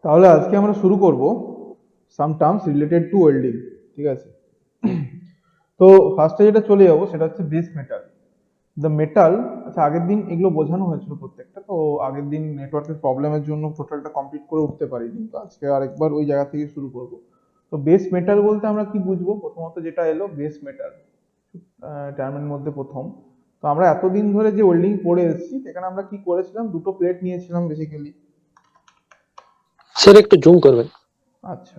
তাহলে আজকে আমরা শুরু করব সাম টার্মস রিলেটেড টু ওয়েল্ডিং। ঠিক আছে, তো ফার্স্টে যেটা চলে যাবো সেটা হচ্ছে বেস মেটাল। দ্য মেটাল, আচ্ছা আগের দিন এগুলো বোঝানো হয়েছিল প্রত্যেকটা, তো আগের দিন নেটওয়ার্কের প্রবলেমের জন্য টোটালটা কমপ্লিট করে উঠতে পারিনি, তো আজকে আরেকবার ওই জায়গা থেকে শুরু করব। তো বেস মেটাল বলতে আমরা কি বুঝবো? প্রথমত যেটা এলো বেস মেটাল টার্মের মধ্যে প্রথম, তো আমরা এতদিন ধরে যে ওয়েল্ডিং পড়ে এসেছি সেখানে আমরা কি করেছিলাম, দুটো প্লেট নিয়েছিলাম বেসিক্যালি। স্যার একটু জুম করবেন। আচ্ছা,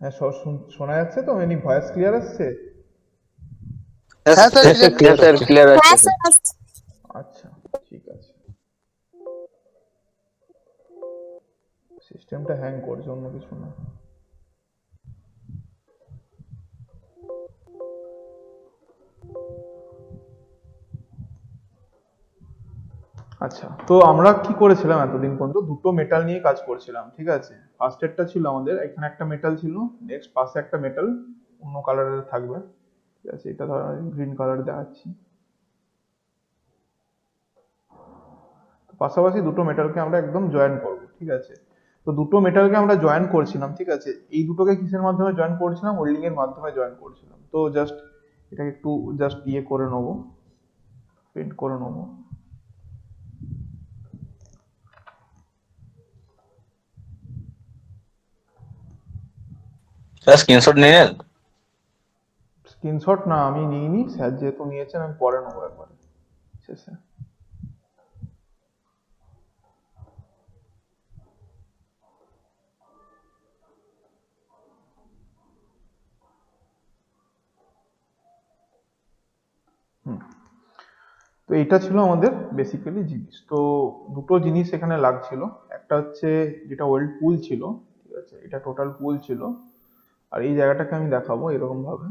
হ্যাঁ শোনা যাচ্ছে তো? এমনি ভয়েস ক্লিয়ার আসছে? হ্যাঁ স্যার, হ্যাঁ স্যার, ক্লিয়ার ক্লিয়ার আসছে। হচ্ছে। ক্লিয়ার হ্যাঁ আছে। স্যার। আচ্ছা, ঠিক আছে। সিস্টেমটা হ্যাং করছে, অন্য কিছু না। আচ্ছা, তো আমরা কি করেছিলাম এতদিন পর্যন্ত? দুটো মেটাল নিয়ে কাজ করছিলাম, ঠিক আছে। ফার্স্ট এরটা ছিল আমাদের, এখানে একটা মেটাল ছিল, নেক্সট পাশে একটা মেটাল অন্য কালারের থাকবে, ঠিক আছে। এটা ধর গ্রিন কালার দেখাচ্ছি। পাশাপাশি দুটো মেটালকে আমরা একদম জয়েন করব, ঠিক আছে। তো দুটো মেটালকে আমরা জয়েন করছিলাম, ঠিক আছে। এই দুটোকে কিসের মাধ্যমে জয়েন করছিলাম? ওয়েল্ডিং এর মাধ্যমে জয়েন করছিলাম। তো জাস্ট এটাকে একটু জাস্ট ইয়ে করে নেবো, পেন্ট করে নেবো। স্যার স্ক্রিনশট নিয়ে নেন। স্ক্রিনশট না, আমি নিইনি, স্যার যেহেতু নিয়েছেন আমি পরে নেবো একবারে শেষে। হুম, তো এটা ছিল আমাদের বেসিক্যালি জিনিস। তো দুটো জিনিস এখানে লাগছিল, একটা হচ্ছে যেটা ওয়েল্ড পুল ছিল, ঠিক আছে, এটা টোটাল পুল ছিল। আর এই জায়গাটাকে আমি দেখাবো এরকম ভাবে,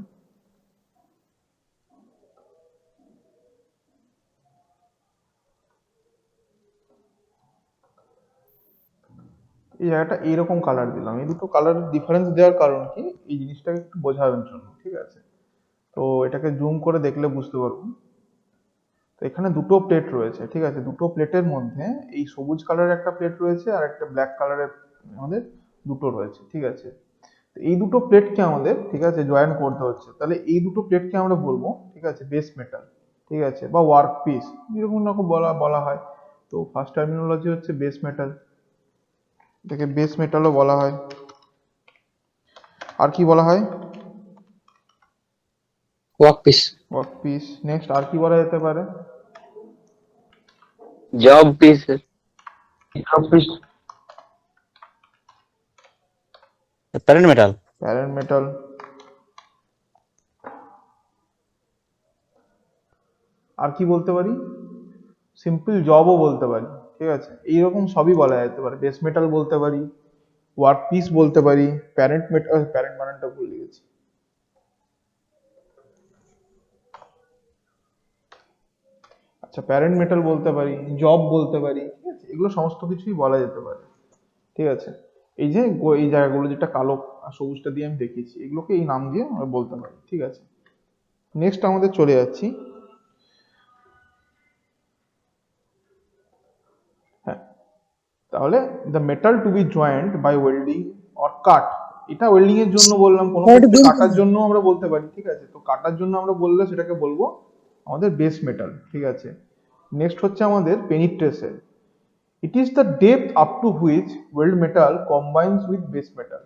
এই জায়গাটা এইরকম কালার দিলাম। এই দুটো কালার ডিফারেন্স দেওয়ার কারণ কি, এই জিনিসটাকে একটু বোঝানোর জন্য, ঠিক আছে। তো এটাকে জুম করে দেখলে বুঝতে পারবো। তো এখানে দুটো প্লেট রয়েছে, ঠিক আছে। দুটো প্লেটের মধ্যে এই সবুজ কালারের একটা প্লেট রয়েছে আর একটা ব্ল্যাক কালারের আমাদের দুটো রয়েছে, ঠিক আছে। তো এই দুটো প্লেটকে আমাদের, ঠিক আছে, জয়েন করতে হচ্ছে। তাহলে এই দুটো প্লেটকে আমরা বলবো, ঠিক আছে, বেস মেটাল, ঠিক আছে, বা ওয়ার্ক পিস, এরকম রকম বলা বলা হয়। তো ফার্স্ট টার্মিনোলজি হচ্ছে বেস মেটাল, এটাকে বেস মেটালও বলা হয়। আর কি বলা হয়? Work piece. Work piece. Next আর কি বলা যেতে পারে? Job piece. Parent metal. Parent metal. আর কি বলতে পারি? সিম্পল জবও বলতে পারি, ঠিক আছে। এইরকম সবই বলা যেতে পারে। বেস মেটাল বলতে পারি, ওয়ার্ক পিস বলতে পারি, প্যারেন্ট মেটাল, প্যারেন্ট বানানটা ভুলে গেছি। আচ্ছা, প্যারেন্ট মেটাল বলতে পারি, জব বলতে পারি, ঠিক আছে। এগুলো সমস্ত কিছুই বলা যেতে পারে, ঠিক আছে। এই যে এই জায়গাগুলো যেটা কালো আর সবুজটা দিয়ে আমি দেখিয়েছি, এগুলোকে এই নাম দিয়ে আমরা বলতে পারি, ঠিক আছে। নেক্সট আমাদের চলে যাচ্ছি, হ্যাঁ। তাহলে the metal to be joint by welding or cut, এটা ওয়েল্ডিং এর জন্য বললাম, কোনো ক্ষেত্রে কাটার জন্য আমরা বলতে পারি, ঠিক আছে। তো কাটার জন্য আমরা বললে সেটাকে বলবো আমাদের বেস মেটাল, ঠিক আছে। নেক্সট হচ্ছে আমাদের penetration. It is the depth up to which weld metal combines with base metal,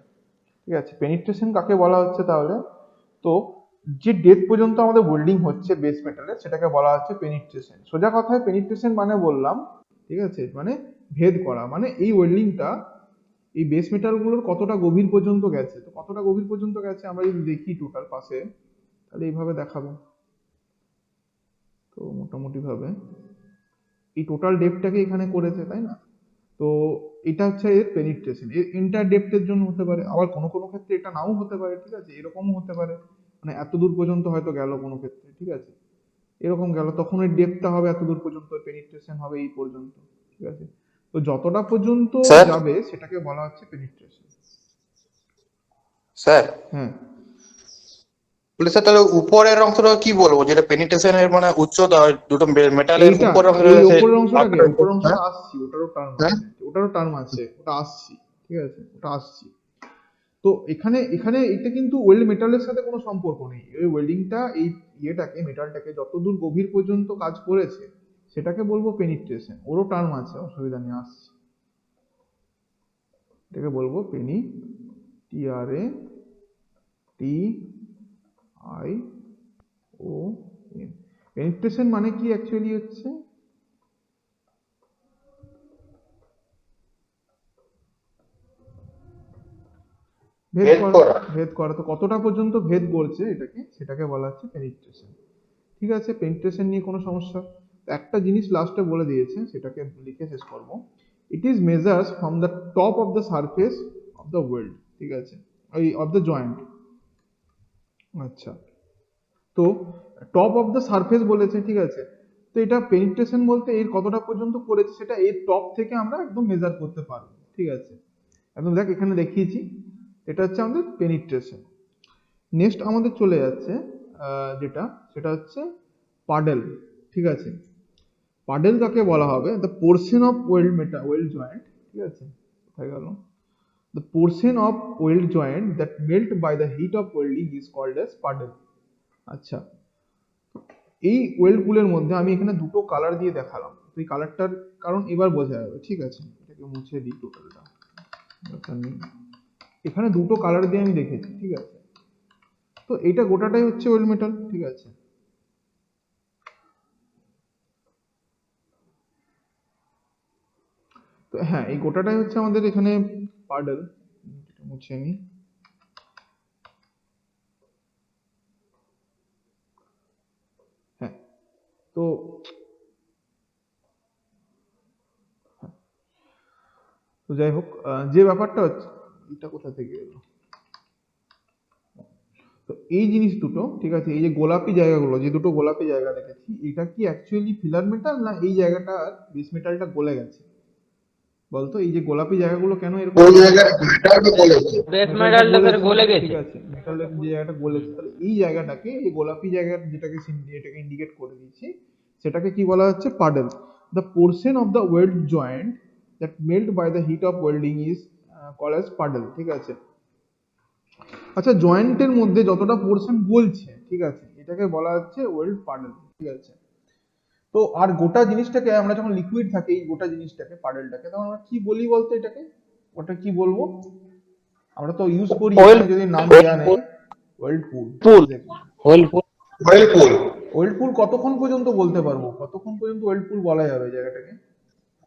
ঠিক আছে। পেনিট্রেশন কাকে বলা হচ্ছে তাহলে? তো যে ডেপথ পর্যন্ত আমাদের ওয়েল্ডিং হচ্ছে বেস মেটালের, সেটাকে বলা হচ্ছে পেনিট্রেশন। সোজা কথায় পেনিট্রেশন মানে বললাম, ঠিক আছে, মানে ভেদ করা। মানে এই ওয়েল্ডিংটা এই বেস মেটালগুলোর কতটা গভীর পর্যন্ত গেছে। তো কতটা গভীর পর্যন্ত গেছে আমরা যদি দেখি টোটাল পাশে, তাহলে এইভাবে দেখাবো। তো মোটামুটি ভাবে এই টোটাল ডেপথটাকে এখানে করেছে, তাই না? তো এটা হচ্ছে এর পেনিট্রেশন। এর এন্টার ডেপথের জন্য হতে পারে, আবার কোনো কোনো ক্ষেত্রে এটা নাও হতে পারে, ঠিক আছে। এরকমও হতে পারে, মানে এত দূর পর্যন্ত হয়তো গেল কোনো ক্ষেত্রে, ঠিক আছে, এরকম গেল, তখন এর ডেপথটা হবে এত দূর পর্যন্ত, পেনিট্রেশন হবে এই পর্যন্ত, ঠিক আছে। তো যতটা পর্যন্ত স্যার যাবে সেটাকে বলা হচ্ছে পেনিট্রেশন। স্যার হ্যাঁ, বলে স্যার তাহলে উপরের অংশটা কি বলবো, যেটা পেনিট্রেশনের মানে উচ্চতা, দুটো মেটালের এইটা উপরের অংশটা এই সেই ওপরের অংশটাকে আকার- ওপরের অংশটা হ্যাঁ আসছি, ওটারও টার্ম হ্যাঁ আছে, ওটা আসছি, ঠিক আছে, ওটা আসছি। তো এখানে এখানে এটা কিন্তু ওয়েল্ড মেটালের সাথে কোনো সম্পর্ক নেই। এই ওয়েল্ডিংটা এই ইয়েটাকে মেটালটাকে যতদূর গভীর পর্যন্ত কাজ করেছে সেটাকে বলবো পেনিট্রেশন। ওরও টার্ম আছে, অসুবিধা নেই, আসছি। এটাকে বলবো পেনি, TRATION। পেনিট্রেশন মানে কি অ্যাকচুয়ালি হচ্ছে ভেদ ভেদ করা। করা। ভেদ করা, তো কতটা পর্যন্ত ভেদ করছে এটাকে, সেটাকে বলা হচ্ছে পেনিট্রেশন। ঠিক আছে, পেনিট্রেশন নিয়ে কোনো সমস্যা? তো একটা জিনিস লাস্টে বলে দিয়েছে, সেটাকে লিখে শেষ করবো। It is measures from the top of the surface of the weld, ঠিক আছে, ওই অফ দ্য জয়েন্ট। আচ্ছা, তো টপ অফ দ্য সারফেস বলেছে, ঠিক আছে। তো এটা পেনিট্রেশন বলতে এর কতটা পর্যন্ত করেছে সেটা এর টপ থেকে আমরা একদম মেজার করতে পারবো, ঠিক আছে। একদম দেখ এখানে দেখিয়েছি, এটা হচ্ছে আমাদের পেনিট্রেশন। নেক্সট আমাদের চলে যাচ্ছে যেটা, সেটা হচ্ছে পাডেল, ঠিক আছে। পাডেল কাকে বলা হবে? The portion of weld joint, ঠিক আছে, কোথায় গেল? The portion of weld joint that melt by the heat of welding is called as puddle. আচ্ছা, এই ওয়েল্ড পুলের মধ্যে আমি এখানে দুটো কালার দিয়ে দেখালাম, তো এই কালারটার কারণ এবার বোঝা যাবে, ঠিক আছে। এটাকে মুছে দিই টোটালটা, এখানে দুটো কালার দিয়ে আমি দেখেছি, ঠিক আছে। তো এটা গোটাটাই হচ্ছে ওয়েল্ড মেটাল, ঠিক আছে। তো হ্যাঁ, এই গোটাটাই হচ্ছে আমাদের এখানে পাডেল। মুছে নিই। হ্যাঁ, তো তো যাই হোক, যে ব্যাপারটা হচ্ছে, এটা কোথা থেকে এলো? তো এই জিনিস দুটো, ঠিক আছে, এই যে গোলাপি জায়গাগুলো, যে দুটো গোলাপি জায়গা দেখেছি, এটা কি অ্যাকচুয়ালি ফিলার মেটাল, না এই জায়গাটা বেস মেটালটা গলে গেছে? বলতো এই যে গোলাপি জায়গাগুলো কেন এরকম ওই গোলাপি জায়গায় দেখাচ্ছে? মেটালটা বলেছে। বেস মেটালটা মেটালটা স্যার গলেছে, গলে ঠিক গেছে। আছে, মেটালের যে জায়গাটা গলেছে, তাহলে এই জায়গাটাকে, এই গোলাপি জায়গা যেটাকে এটাকে ইন্ডিকেট করে দিচ্ছি, সেটাকে কি বলা হচ্ছে? Puddle. The portion of the weld joint that melt by the heat of welding is called as puddle, ঠিক আছে। আচ্ছা, জয়েন্টের মধ্যে যতটা পোর্শন গলছে, ঠিক আছে, এটাকে বলা হচ্ছে ওয়েল্ড পাডেল, ঠিক আছে। তো আর গোটা জিনিসটাকে আমরা যখন লিকুইড থাকে, এই গোটা জিনিসটাকে, পাডেলটাকে, তখন আমরা কি বলি বলতো এটাকে? ওটা কি বলবো? আমরা তো ইউজ করি ওয়েল এখানে, যদি নাম দেওয়া নেই, ওয়েল্ড পুল, পুল এক্স্যাক্টলি। ওয়েল পুল ওয়েলপুল। ওয়েল্ড পুল কতক্ষণ পর্যন্ত বলতে পারবো, কতক্ষণ পর্যন্ত ওয়েল্ড পুল বলা যাবে জায়গাটাকে?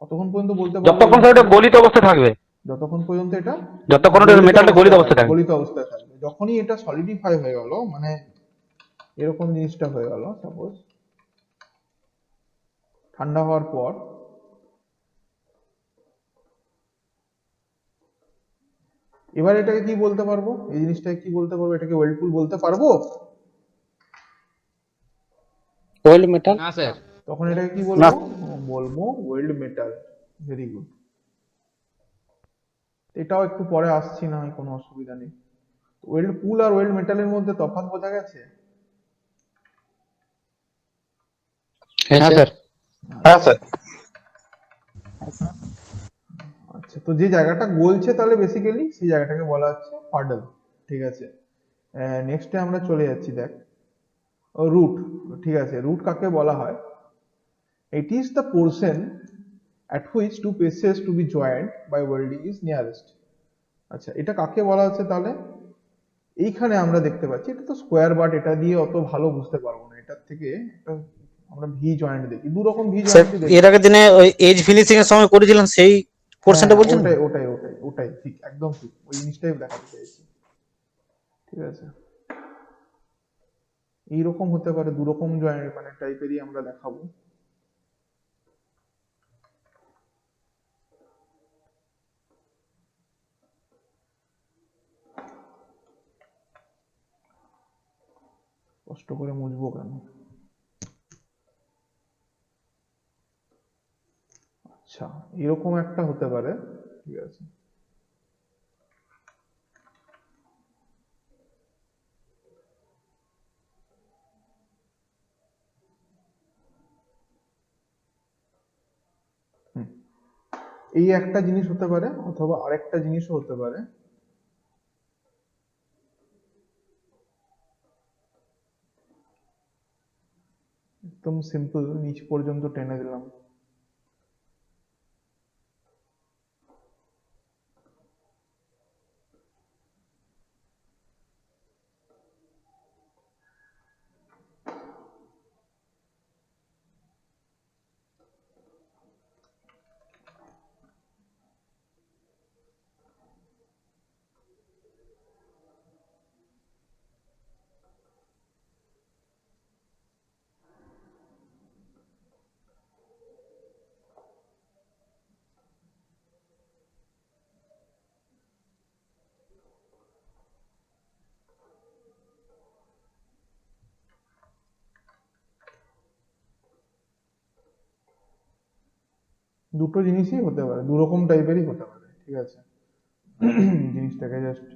কতক্ষণ পর্যন্ত বলতে পারবো যতক্ষণ ওয়েল্ড স্যার ওটা পুল? গলিত অবস্থায় থাকবে, যতক্ষণ পর্যন্ত এটা যতক্ষণ ওটা মেটালটা গলিত অবস্থায় থাকবে। গলিত অবস্থায় থাকবে। যখনই এটা সলিডিফাই হয়ে গেল, মানে এরকম জিনিসটা হয়ে গেল, সাপোজ ঠান্ডা হওয়ার পর, এবার এটাকে কি বলতে পারবো? এই জিনিসটাকে কি বলতে পারবো? এটাকে ওয়েল্ড পুল বলতে পারবো? ওয়েল মেটাল না স্যার। তখন এটাকে কি না। বলবো? বলবো ওয়েল্ড মেটাল। Very good. এটাও একটু পরে আসছি, না হয় কোনো অসুবিধা নেই। ওয়েল্ড পুল আর ওয়েল্ড মেটালের মধ্যে তফাৎ বোঝা গেছে? হ্যাঁ স্যার। হ্যাঁ স্যার। আচ্ছা, তো যে জায়গাটা গলছে তাহলে বেসিক্যালি সেই জায়গাটাকে বলা হচ্ছে পাডল, ঠিক আছে। নেক্সটে আমরা চলে যাচ্ছি, দেখ, রুট, ঠিক আছে। রুট কাকে বলা হয়? It is the portion at which two pieces to be joined by welding is nearest। আচ্ছা, এটা কাকে বলা হচ্ছে তাহলে? এইখানে আমরা দেখতে পাচ্ছি, এটা তো স্কোয়ার, বাট এটা দিয়ে অত ভালো বুঝতে পারবো না, এটার থেকে একটা আমরা ভি জয়েন্ট দেখি, দু রকম ভি স্যার জয়েন্টই দেখি। এর আগের দিনে ওই এজ ফিনিশিং এর সময় করেছিলাম সেই হ্যাঁ, পোর্শনটা বলছেন? ওটাই ঠিক, একদম ঠিক, ওই জিনিসটাই দেখাতে চাইছি, ঠিক আছে। এইরকম হতে পারে, দু রকম জয়েন্ট মানে টাইপেরই আমরা দেখাবো। কষ্ট করে মুছবো কেন? আচ্ছা, এরকম একটা হতে পারে, ঠিক আছে। হুম, এই একটা জিনিস হতে পারে, অথবা আরেকটা জিনিসও হতে পারে। একদম সিম্পল, নিচ পর্যন্ত টেনে দিলাম। দুটো জিনিসই হতে পারে, দু রকম টাইপেরই হতে পারে, ঠিক আছে। জিনিসটাকে জাস্ট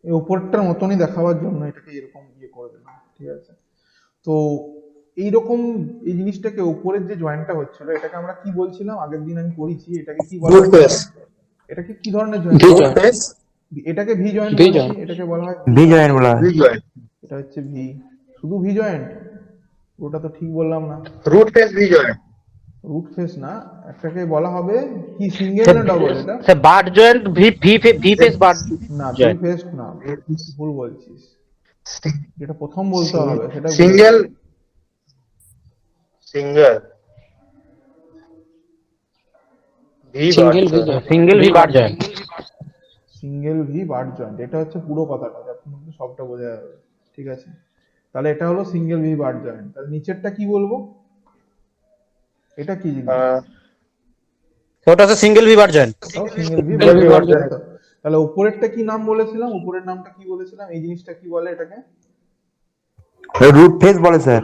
এই উপরটার মতনই দেখাবার জন্য এটাকে এরকম করে দিলাম, ঠিক আছে। তো এইরকম এই জিনিসটাকে উপরের যে জয়েন্টটা হচ্ছিল, এটাকে আমরা কি বলছিলাম আগের দিন আমি করেছি, এটাকে কি বলা রুট হচ্ছিল? ফেস, এটাকে কি ধরনের জয়েন্ট ভি বলা হয়? জয়েন্ট, এটাকে ভি জয়েন্ট ভি বলছি, জয়েন্ট, এটাকে বলা হয় ভি জয়েন্ট বলা হয়। ভি জয়েন্ট, এটা হচ্ছে ভি, শুধু ভি জয়েন্ট। ওটা তো ঠিক বললাম না। Root face V joint. Root face না, একটাকে বলা হবে কি, সিঙ্গেল সে না ডবল এটা? সে but joint, V face but না, ভি জয়েন্ট। ফেস না, ভুল বলছিস। যেটা প্রথম বলতে হবে সেটা ভুল সিঙ্গেল, হচ্ছে। Single V but single V joint. Joint, single V but joint. Single V but joint, এটা হচ্ছে পুরো কথাটা, যাতে মধ্যে সবটা বোঝা যাবে, ঠিক আছে। তাহলে এটা হলো সিঙ্গেল ভি বাট জয়েন্ট। তাহলে নিচেরটা কি বলবো? এটা কি জিনিস? ওটা হচ্ছে সিঙ্গেল ভি বার জয়েন্ট। ওটাও single V single but V bar joint, তাই জয়েন্ট, তো? তাহলে উপরেরটা কি নাম বলেছিলাম? উপরের নামটা কি বলেছিলাম? এই জিনিসটা কি বলে এটাকে? রুট ফেস বলে স্যার।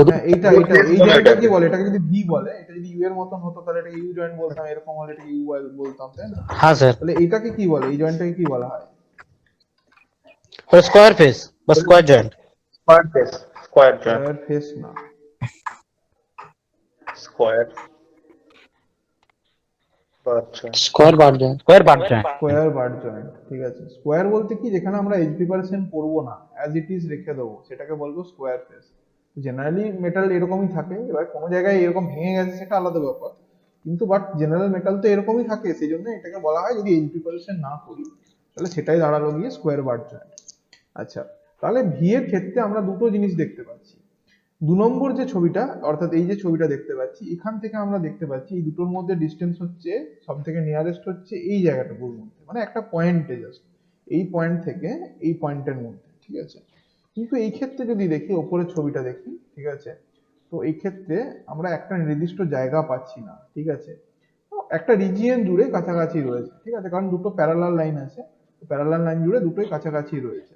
হ্যাঁ, এইটা রুট এইটা ফেস এই বলে জয়েন্টটা কি এটাকে। বলে? এটাকে যদি ভি বলে, এটা যদি ইউ এর মতন হতো তাহলে এটাকে ইউ জয়েন্ট বলতাম, এরকম হলে এটাকে ইউ বলতাম, তাই না? হ্যাঁ স্যার, তাহলে এটাকে কি বলে? এই জয়েন্টটাকে কি বলা হয়? স্কোয়ার ফেস বা square joint. Square face, square joint, square face না, square butt joint. Square bar joint, square butt joint. Square butt joint, ঠিক আছে। স্কোয়ার বলতে কি, যেখানে আমরা এইচ প্রিপারেশন করবো না, অ্যাজ ইট ইজ রেখে দেবো, সেটাকে বলবো স্কোয়ার ফেস। জেনারেলি মেটাল এরকমই থাকে, এবার কোনো জায়গায় এরকম ভেঙে গেছে সেটা আলাদা ব্যাপার, কিন্তু বাট জেনারেল মেটাল তো এরকমই থাকে, সেই জন্য এটাকে বলা হয়, যদি এইচ প্রিপারেশন না করি তাহলে সেটাই দাঁড়ালো গিয়ে স্কোয়ার বাট জয়েন্ট। আচ্ছা, তাহলে ভি এর ক্ষেত্রে আমরা দুটো জিনিস দেখতে পাচ্ছি। দু নম্বর যে ছবিটা, অর্থাৎ এই যে ছবিটা দেখতে পাচ্ছি, এখান থেকে আমরা দেখতে পাচ্ছি এই দুটোর মধ্যে ডিস্টেন্স হচ্ছে সব থেকে নিয়ারেস্ট হচ্ছে এই জায়গাটুকুর মধ্যে, মানে একটা পয়েন্টে জাস্ট এই পয়েন্ট থেকে এই পয়েন্টের মধ্যে, ঠিক আছে। কিন্তু এই ক্ষেত্রে যদি দেখি, ওপরের ছবিটা দেখি, ঠিক আছে, তো এই ক্ষেত্রে আমরা একটা নির্দিষ্ট জায়গা পাচ্ছি না, ঠিক আছে। তো একটা রিজিয়ন জুড়ে কাছাকাছি রয়েছে, ঠিক আছে, কারণ দুটো প্যারালাল লাইন আছে, প্যারালাল লাইন জুড়ে দুটোই কাছাকাছি রয়েছে।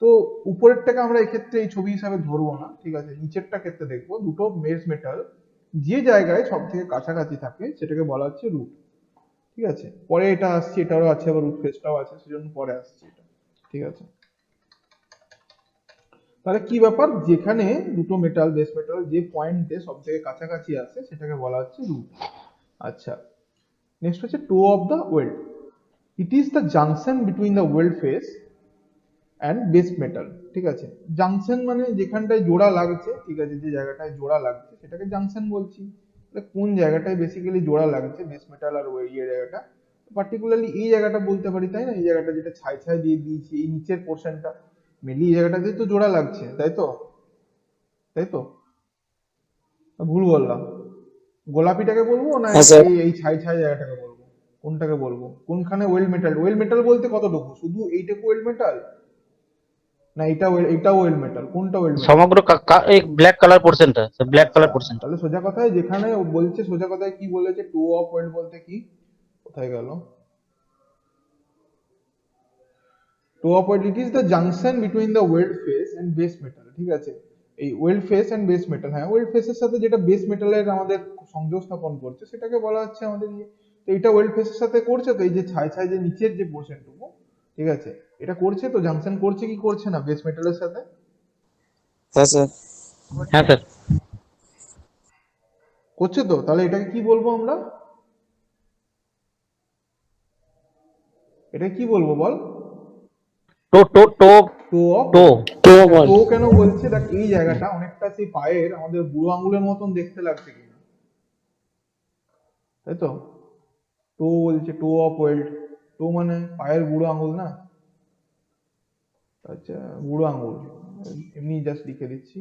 তো উপরেরটাকে আমরা এক্ষেত্রে এই ছবি হিসাবে ধরবো না, ঠিক আছে। নিচেরটা ক্ষেত্রে দেখবো, দুটো বেস মেটাল যে জায়গায় সব থেকে কাছাকাছি থাকে সেটাকে বলা হচ্ছে রুট, ঠিক আছে। পরে এটা আসছে, এটারও আছে, আবার রুট ফেসটাও আছে, সেজন্য পরে আসছে এটা, ঠিক আছে। তাহলে কি ব্যাপার, যেখানে দুটো মেটাল, বেস মেটাল যে পয়েন্টে সব থেকে কাছাকাছি আছে সেটাকে বলা হচ্ছে রুট। আচ্ছা, নেক্সট হচ্ছে toe of the weld. It is the junction between the weld face and base metal, ঠিক আছে। জাংশন মানে যেখানটায় জোড়া লাগছে, ঠিক আছে, যে জায়গাটায় জোড়া লাগছে সেটাকে জাংশন বলছি। তাহলে কোন জায়গাটায় বেসিক্যালি জোড়া লাগছে বেস মেটাল আর ওই জায়গাটা, পার্টিকুলারলি এই জায়গাটা বলতে পারি, তাই না? এই জায়গাটা যেটা ছাই ছাই দিয়ে দিয়েছি, এই নিচের পোর্শনটা, মেনলি এই জায়গাটাতেই তো জোড়া লাগছে, তাই তো? তাই তো? ভুল বললাম? গোলাপিটাকে বলবো না হ্যাঁ স্যার, এই এই ছাই ছাই জায়গাটাকে বলবো? কোনটাকে বলবো? কোনখানে ওয়েল মেটাল? ওয়েল মেটাল বলতে কতটুকু, শুধু এইটুকু ওয়েল মেটাল, না এটাও ওয়েল মেটাল? কোনটা ওয়েল মেটাল? সমগ্র এই ব্ল্যাক কালার পোর্শনটা, ব্ল্যাক আচ্ছা, কালার পোর্শন। তাহলে সোজা কথায় যেখানে ও বলছে, সোজা কথায় কি বলেছে, টু অফ ওয়েল্ড বলতে কি, কোথায় গেল toe of weld? It is the junction between the weld face and base metal, ঠিক আছে। এই weld face and base metal, হ্যাঁ ওয়েল্ড ফেসের সাথে যেটা বেস মেটালের আমাদের সংযোগ স্থাপন করছে সেটাকে বলা হচ্ছে আমাদের ইয়ে। তো এটা ওয়েল্ড ফেসের সাথে করছে, তো এই যে ছাই ছাই যে নিচের যে পোর্শনটুকু, ঠিক আছে, এটা করছে তো, জাংশন করছে কি করছে না বেস মেটালের সাথে? হ্যাঁ স্যার। হ্যাঁ স্যার। করছে তো, তাহলে এটাকে কি বলবো আমরা? এটা কি বলবো বল? টো টো টো টো অফ টো তো টো কেন বলছে? দেখ এই জায়গাটা অনেকটা সেই পায়ের আমাদের বুড়ো আঙুলের মতন দেখতে লাগছে কিনা, তাই তো? টো বলছে, টো অফ ওয়েল্ড, টো মানে পায়ের বুড়ো আঙুল না? আচ্ছা, বুড়ো আঙুল, এমনি জাস্ট লিখে দিচ্ছি।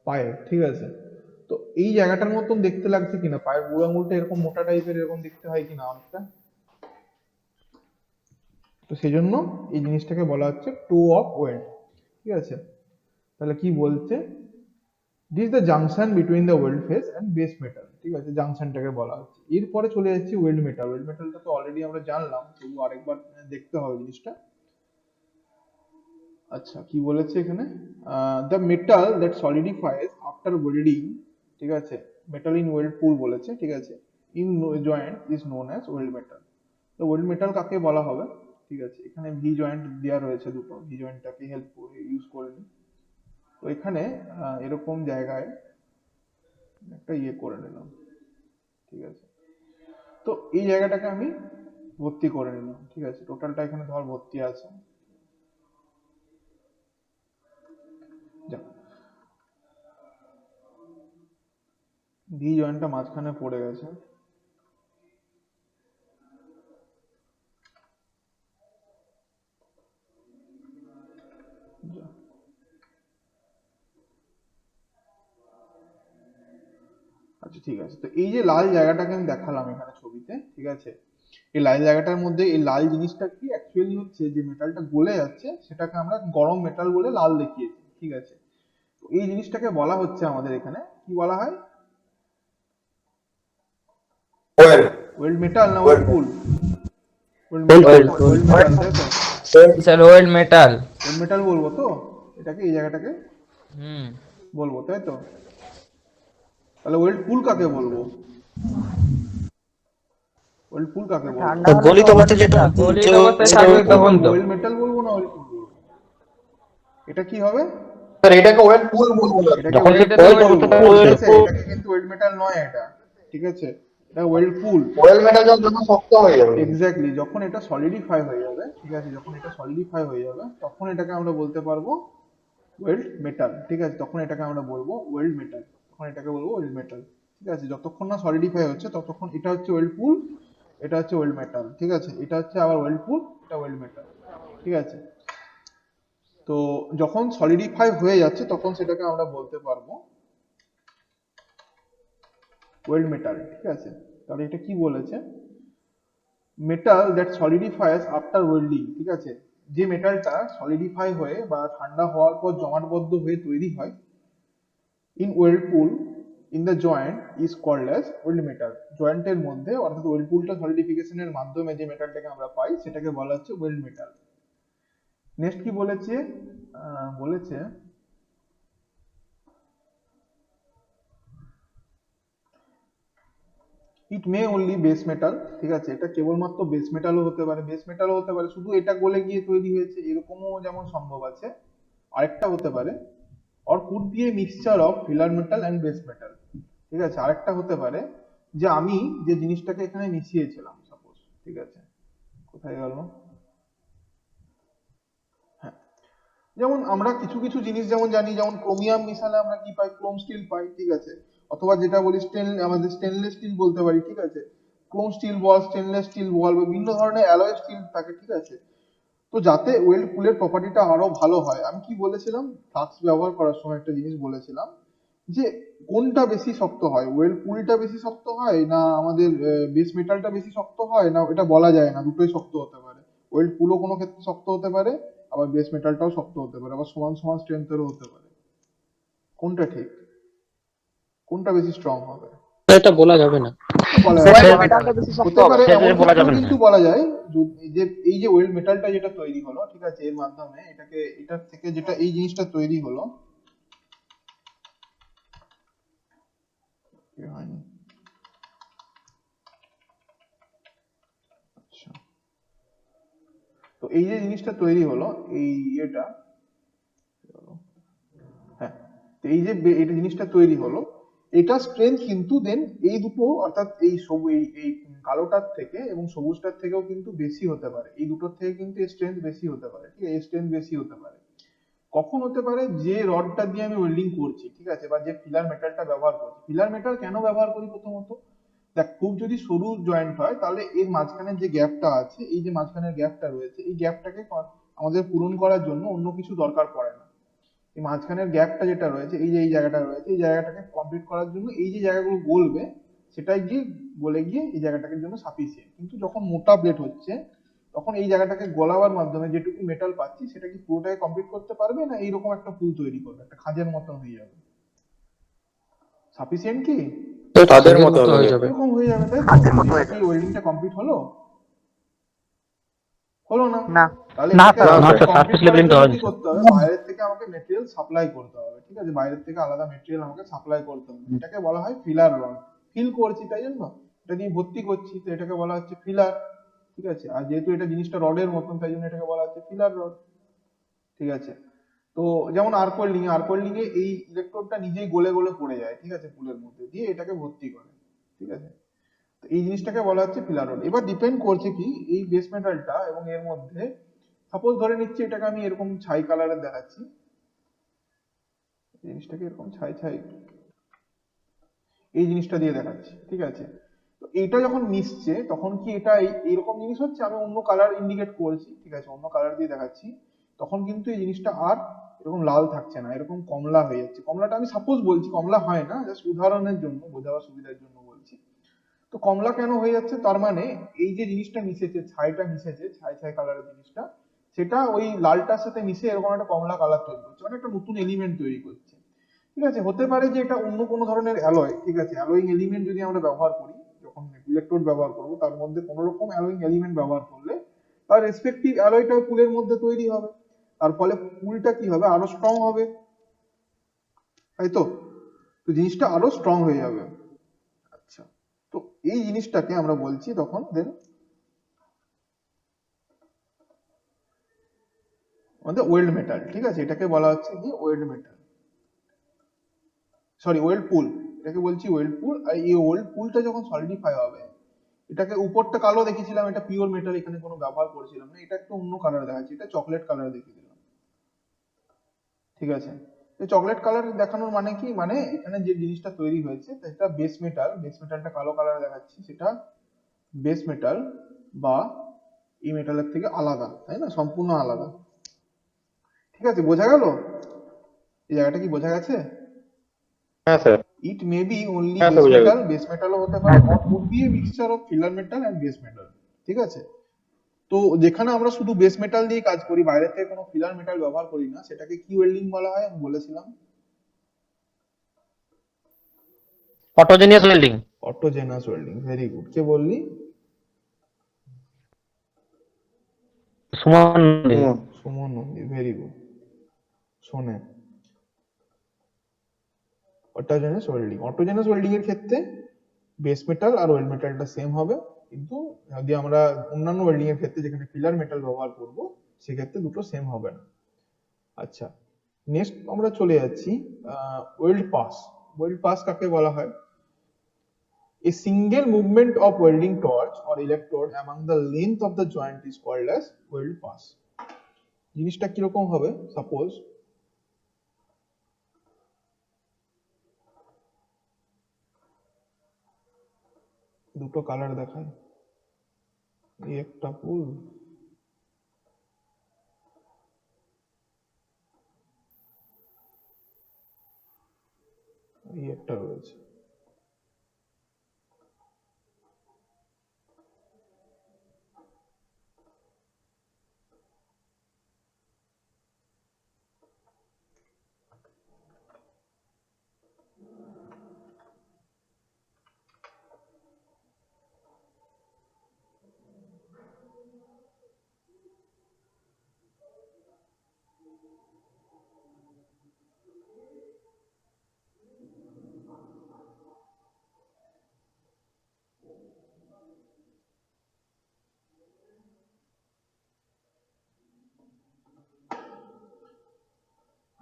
পায়ের, ঠিক আছে। তো এই জায়গাটার মতন দেখতে লাগছে কিনা, পায়ের বুড়ো আঙুলটা এরকম মোটা টাইপের এরকম দেখতে হয় কিনা অনেকটা, তো সেই জন্য এই জিনিসটাকে বলা হচ্ছে টো অফ ওয়েল্ড, ঠিক আছে। তাহলে কি বলছে? This the junction between the weld face and base metal, ঠিক আছে, জাংশনটাকে বলা হচ্ছে। এরপরে চলে যাচ্ছি ওয়েল্ড মেটাল। ওয়েল্ড মেটালটা তো অলরেডি আমরা জানলাম, তবু আরেকবার দেখতে হবে জিনিসটা। আচ্ছা, কি বলেছে এখানে? The metal that solidifies after welding, ঠিক আছে, মেটাল ইন ওয়েল্ড পুল বলেছে, ঠিক আছে, in joint is known as weld metal. তো ওয়েল্ড মেটাল কাকে বলা হবে? ঠিক আছে, এখানে ভি জয়েন্ট দেওয়া রয়েছে দুটো, ভি জয়েন্টটাকে হেল্প ইউজ করে নিই। তো এখানে এরকম জায়গায় একটা ইয়ে করে নিলাম, ঠিক আছে। তো এই জায়গাটাকে আমি ভর্তি করে নিলাম, ঠিক আছে, টোটালটা এখানে ধর ভর্তি আছে। যা, ভি জয়েন্টটা মাঝখানে পড়ে গেছে। যা, আচ্ছা ঠিক আছে। তো এই যে লাল জায়গাটাকে আমি দেখালাম এখানে ছবিতে, ঠিক আছে, এই লাল জায়গাটার মধ্যে এই লাল জিনিসটা কি অ্যাকচুয়ালি হচ্ছে, যে মেটালটা গলে যাচ্ছে সেটাকে আমরা গরম মেটাল বলে লাল দেখিয়েছি, ঠিক আছে। তো এই জিনিসটাকে বলা হচ্ছে আমাদের এখানে কি বলা হয়? ওয়েল ওয়েল্ড মেটাল না weld weld pool? Weld weld metal, pool. Weld metal, তাই তো? Sir weld metal. Weld metal বলবো তো, এটাকে এই জায়গাটাকে হুম। বলবো, তাই তো? তাহলে ওয়েল্ড পুল কাকে বলবো? ওয়েল্ড পুল কাকে বলবো? গলিত অবস্থায় যেটা গলিত অবস্থায় থাকবে তখন তো। ওয়েল্ড মেটাল বলবো না ওয়েল্ড পুল বলবো? এটা কি হবে? স্যার এটাকে ওয়েল পুল বলবো না। এটাকে যখন ওয়েল্ড সে পুল ওয়েল্ড বলবো, অবস্থাটা ঠিক ওয়েল্ড আছে, পুল, এটাকে কিন্তু ওয়েল্ড মেটাল নয় এটা, ঠিক আছে, এটা ওয়েল্ড পুল। ওয়েল মেটাল যখন শক্ত হয়ে যাবে। এক্স্যাক্টলি, যখন এটা সলিডিফাই হয়ে যাবে, ঠিক আছে, যখন এটা সলিডিফাই হয়ে যাবে তখন এটাকে আমরা বলতে পারবো ওয়েল্ড মেটাল, ঠিক আছে, তখন এটাকে আমরা বলবো ওয়েল্ড মেটাল, তখন এটাকে বলবো ওয়েল্ড মেটাল, ঠিক আছে। যতক্ষণ না সলিডিফাই হচ্ছে ততক্ষণ এটা হচ্ছে ওয়েল্ড পুল, এটা হচ্ছে ওয়েল্ড মেটাল, ঠিক আছে, এটা হচ্ছে আবার ওয়েল্ড পুল, এটা ওয়েল্ড মেটাল, ঠিক আছে। তো যখন সলিডিফাই হয়ে যাচ্ছে তখন সেটাকে আমরা বলতে পারবো ওয়েল্ড মেটাল, ঠিক আছে। তাহলে এটা কি বলেছে? Metal that solidifies after welding, ঠিক আছে, যে মেটালটা সলিডিফাই হয়ে বা ঠান্ডা হওয়ার পর জমাটবদ্ধ হয়ে তৈরি হয় in weld pool in the joint is called as weld metal. জয়েন্টের মধ্যে, অর্থাৎ ওয়েল্ড পুলটা সলিডিফিকেশনের মাধ্যমে যে মেটালটাকে আমরা পাই সেটাকে বলা হচ্ছে ওয়েল্ড মেটাল। নেক্সট কি বলেছে? বলেছে ইট মে অনলি বেস মেটাল, ঠিক আছে, এটা কেবলমাত্র বেস মেটালও হতে পারে, বেস মেটালও হতে পারে শুধু এটা গলে গিয়ে তৈরি হয়েছে এরকমও যেমন সম্ভব আছে। আরেকটা হতে পারে or could be a mixture of filler metal and base metal, ঠিক আছে, আরেকটা হতে পারে যে আমি যে জিনিসটাকে এখানে মিশিয়েছিলাম সাপোজ, ঠিক আছে, কোথায় গেল? হ্যাঁ, যেমন আমরা কিছু কিছু জিনিস যেমন জানি, যেমন ক্রোমিয়াম মিশালে আমরা কি পাই? ক্রোম স্টিল পাই, ঠিক আছে, অথবা যেটা বলি আমাদের স্টেনলেস স্টিল বলতে পারি, ঠিক আছে, ক্রোম স্টিল বল, স্টেনলেস স্টিল বল, বিভিন্ন ধরনের অ্যালয় স্টিল থাকে, ঠিক আছে। তো যাতে ওয়েল্ড পুলের প্রপার্টিটা আরো ভালো হয়, আমি কি বলেছিলাম ফ্লাক্স ব্যবহার করার সময় একটা জিনিস বলেছিলাম যে কোনটা বেশি শক্ত হয়, ওয়েল্ড পুলটা বেশি শক্ত হয় না আমাদের বেস মেটালটা বেশি শক্ত হয়, না এটা বলা যায় না, দুটোই শক্ত হতে পারে। ওয়েল্ড পুলও কোনো ক্ষেত্রে শক্ত হতে পারে, আবার বেস মেটালটাও শক্ত হতে পারে, আবার সমান সমান স্ট্রেংথেরও হতে পারে। কোনটা ঠিক? কোনটা বেশি স্ট্রং হবে? এটা বলা যাবে না। বলা স্যার যাবে। ওয়েল্ড মেটালটা বেশি শক্ত হতে হবে। পারে, এটা এমন বলা যাবে ক্ষেত্রেও না। কিন্তু বলা যায় এই যে ওয়েল্ড মেটালটা যেটা তৈরি হলো, ঠিক আছে, এর মাধ্যমে এটার থেকে যেটা এই জিনিসটা তৈরি হলো, কি হয়নি, আচ্ছা, তো এই যে জিনিসটা তৈরি হলো, এই এটা, হ্যাঁ, তো এই যে এটা জিনিসটা তৈরি হলো, এটা স্ট্রেংথ কিন্তু দেন এই দুটো, অর্থাৎ এই এই কালোটার থেকে এবং সবুজটার থেকেও কিন্তু বেশি হতে পারে, এই দুটোর থেকে কিন্তু স্ট্রেংথ বেশি হতে পারে, ঠিক আছে, স্ট্রেংথ বেশি হতে পারে। কখন হতে পারে? যে রডটা দিয়ে আমি ওয়েল্ডিং করছি, ঠিক আছে, বা যে ফিলার মেটালটা ব্যবহার করছি। ফিলার মেটাল কেন ব্যবহার করি? প্রথমত দেখ, খুব যদি সরু জয়েন্ট হয় তাহলে এর মাঝখানে যে গ্যাপটা আছে, এই যে মাঝখানের গ্যাপটা রয়েছে, এই গ্যাপটাকে আমাদের পূরণ করার জন্য অন্য কিছু দরকার পড়ে না। এই মাঝখানের গ্যাপটা যেটা রয়েছে, এই যে এই জায়গাটা রয়েছে, এই জায়গাটাকে কমপ্লিট করার জন্য এই যে জায়গাগুলো গলবে, সেটাই গিয়ে গলে গিয়ে এই জায়গাটার জন্য সাফিসিয়েন্ট। কিন্তু যখন মোটা প্লেট হচ্ছে, তখন এই জায়গাটাকে গলাবার মাধ্যমে যেটুকু মেটাল পাচ্ছি সেটা কি পুরোটাকে কমপ্লিট করতে পারবে, না এইরকম একটা পুল তৈরি করবে, একটা খাঁজের মতন হয়ে যাবে? সাফিসিয়েন্ট কি? তাদের খাঁজের মতো মতো হবে। হয়ে যাবে। এরকম হয়ে যাবে, তাই তো? হাতের মতো হয়ে এটা কি যাবে। ওয়েল্ডিংটা কমপ্লিট হলো? হলো না। না। তাহলে না এটাকে স্যার, না স্যার, কমপ্লিট সারফেস করার লেভেলিং তো জন্য কি হয়নি স্যার। করতে হবে? বাইরের থেকে আমাকে মেটেরিয়াল সাপ্লাই করতে হবে, ঠিক আছে, বাইরের থেকে আলাদা মেটেরিয়াল আমাকে সাপ্লাই করতে হবে। এটাকে বলা হয় ফিলার রড। ফিল করছি তাই জন্য, এটা দিয়ে ভর্তি করছি, তো এটাকে বলা হচ্ছে ফিলার, ঠিক আছে। আর যেহেতু এটা জিনিসটা রডের মতন, তাই জন্য এটাকে বলা হচ্ছে ফিলার রড, ঠিক আছে। তো যেমন আর্ক ওয়েল্ডিং এ এই ইলেকট্রোডটা নিজেই গলে গলে পড়ে যায়, ঠিক আছে, পুলের মধ্যে দিয়ে এটাকে ভর্তি করে, ঠিক আছে। তো এই জিনিসটাকে বলা হচ্ছে ফিলার রড। এবার ডিপেন্ড করছে কি এই বেস মেটালটা এবং এর মধ্যে, সাপোজ ধরে নিচ্ছি এটাকে আমি এরকম ছাই কালারের দেখাচ্ছি, জিনিসটাকে এরকম ছাই ছাই এই জিনিসটা দিয়ে দেখাচ্ছি, ঠিক আছে। তো এইটা যখন মিশছে তখন কি এটা এইরকম জিনিস হচ্ছে, আমি অন্য কালার ইন্ডিকেট করছি, ঠিক আছে, অন্য কালার দিয়ে দেখাচ্ছি, তখন কিন্তু এই জিনিসটা আর এরকম লাল থাকছে না, এরকম কমলা হয়ে যাচ্ছে। কমলাটা আমি সাপোজ বলছি, কমলা হয় না, জাস্ট উদাহরণের জন্য, বোঝাবার সুবিধার জন্য বলছি। তো কমলা কেন হয়ে যাচ্ছে? তার মানে এই যে জিনিসটা মিশেছে, ছাইটা মিশেছে, ছাই ছাই কালারের জিনিসটা, সেটা ওই লালটার সাথে মিশে এরকম একটা কমলা কালার তৈরি করছে, মানে একটা নতুন এলিমেন্ট তৈরি করছে, ঠিক আছে। হতে পারে যে এটা অন্য কোনো ধরনের অ্যালয়, ঠিক আছে, অ্যালোয়িং এলিমেন্ট যদি আমরা ব্যবহার করি, যখন ইলেকট্রোড ব্যবহার করব তার মধ্যে কোনো রকম অ্যালোয়িং এলিমেন্ট ব্যবহার করলে তার রেসপেক্টিভ অ্যালয়টা পুলের মধ্যে তৈরি হবে, তার ফলে পুলটা কি হবে? আরো স্ট্রং হবে, তাই তো? তো জিনিসটা আরো স্ট্রং হয়ে যাবে। আচ্ছা, তো এই জিনিসটাকে আমরা বলছি তখন দেন আমাদের ওয়েল্ড মেটাল, ঠিক আছে, এটাকে বলা হচ্ছে কি ওয়েল্ড মেটাল, সরি ওয়েল্ড পুল, এটাকে বলছি ওয়েল্ড পুল। আর এই ওয়েল্ড পুলটা যখন সলিডিফাই হবে, এটাকে উপরটা কালো দেখেছিলাম, এটা পিওর মেটাল, এখানে কোনো ব্যবহার করেছিলাম না, এটা একটু অন্য কালার দেখাচ্ছি, এটা চকলেট কালার দেখিয়ে দিলাম, ঠিক আছে। তো চকলেট কালার দেখানোর মানে কি? মানে এখানে যে জিনিসটা তৈরি হয়েছে সেটা বেস মেটাল, বেস মেটালটা কালো কালার দেখাচ্ছি, সেটা বেস মেটাল বা এই মেটালের থেকে আলাদা, তাই না, সম্পূর্ণ আলাদা, ঠিক আছে, বোঝা গেল? এই জায়গাটা কি বোঝা গেছে? হ্যাঁ sir. It may be only হ্যাঁ স্যার, base বোঝা metal, গেছে। base metal ও হতে পারে, or could be a mixture of filler metal and base metal, ঠিক আছে। তো যেখানে আমরা শুধু বেস মেটাল দিয়ে কাজ করি, বাইরে থেকে কোনো ফিলার মেটাল ব্যবহার করি না, সেটাকে কি ওয়েল্ডিং বলা হয় আমি বলেছিলাম? Autogenous welding. Autogenous welding, very good. কে বললি? সুমন। Suman Nandi, very good. শোনে, অটোজেনাস ওয়েল্ডিং এর ক্ষেত্রে বেস মেটাল আর ওয়েল্ড মেটালটা সেম হবে, কিন্তু যদি আমরা অন্যান্য ওয়েল্ডিং এর ক্ষেত্রে যেখানে ফিলার মেটাল ব্যবহার করব, সেক্ষেত্রে দুটো সেম হবে না। আচ্ছা, নেক্সট আমরা চলে যাচ্ছি ওয়েল্ড পাস। ওয়েল্ড পাস কাকে বলা হয়? A single movement of welding torch or electrode among the length of the joint is called as weld pass. জিনিসটা কিরকম হবে? সাপোজ দুটো কালার দেখায়, এই একটা পুল, এই একটা রয়েছে।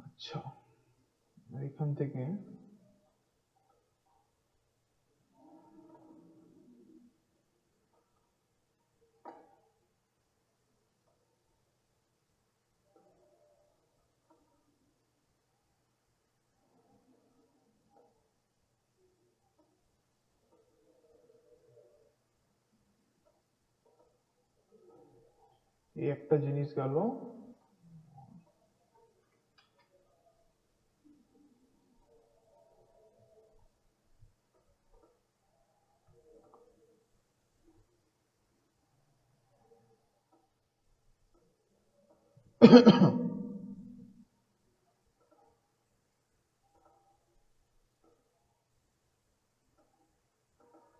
আচ্ছা, এখান থেকে এই একটা জিনিস গেল।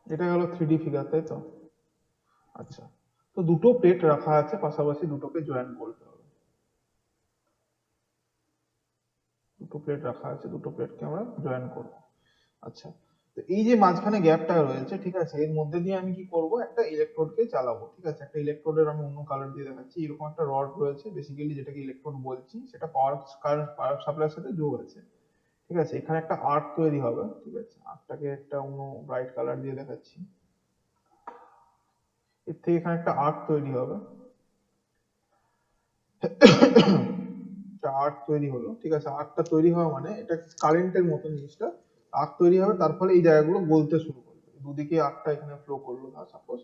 এটা গেল 3D ফিগার, তাই তো? আচ্ছা, তো দুটো প্লেট রাখা আছে পাশাপাশি, দুটোকে জয়েন করতে হবে। দুটো প্লেট রাখা আছে, দুটো প্লেটকে আমরা জয়েন করব। আচ্ছা, তো এই যে মাঝখানে গ্যাপটা রয়েছে, ঠিক আছে, এর মধ্যে দিয়ে আমি কি করব, একটা ইলেকট্রোডকে চালাবো। ঠিক আছে, একটা ইলেকট্রোডের আমি অন্য কালার দিয়ে দেখাচ্ছি। এরকম একটা রড রয়েছে, বেসিক্যালি যেটাকে ইলেকট্রোড বলছি, সেটা পাওয়ার সাপ্লাইয়ের সাথে যোগ আছে। ঠিক আছে, এখানে একটা আর্ক তৈরি হবে। ঠিক আছে, আর্কটাকে একটা অন্য ব্রাইট কালার দিয়ে দেখাচ্ছি। এর থেকে এখানে একটা আর্ক তৈরি হবে। একটা আর্ক তৈরি হলো। ঠিক আছে, আর্কটা তৈরি হওয়া মানে এটা কারেন্টের মতো জিনিসটা। আর্ক তৈরি হবে, তার ফলে এই জায়গাগুলো গলতে শুরু করবে। দুদিকে আর্কটা এখানে ফ্লো করলো না সাপোজ,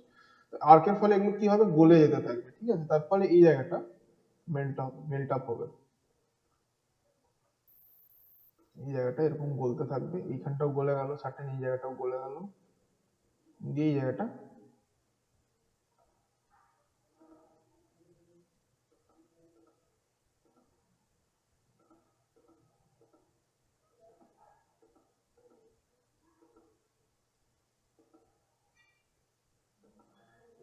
আর্কের ফলে এগুলো কি হবে, গলে যেতে থাকবে। ঠিক আছে, তার ফলে এই জায়গাটা মেল্ট আপ হবে। এই জায়গাটা এরকম গলতে থাকবে, এইখানটাও গলে গেল সার্টেন, এই জায়গাটাও গলে গেল, দিয়ে এই জায়গাটা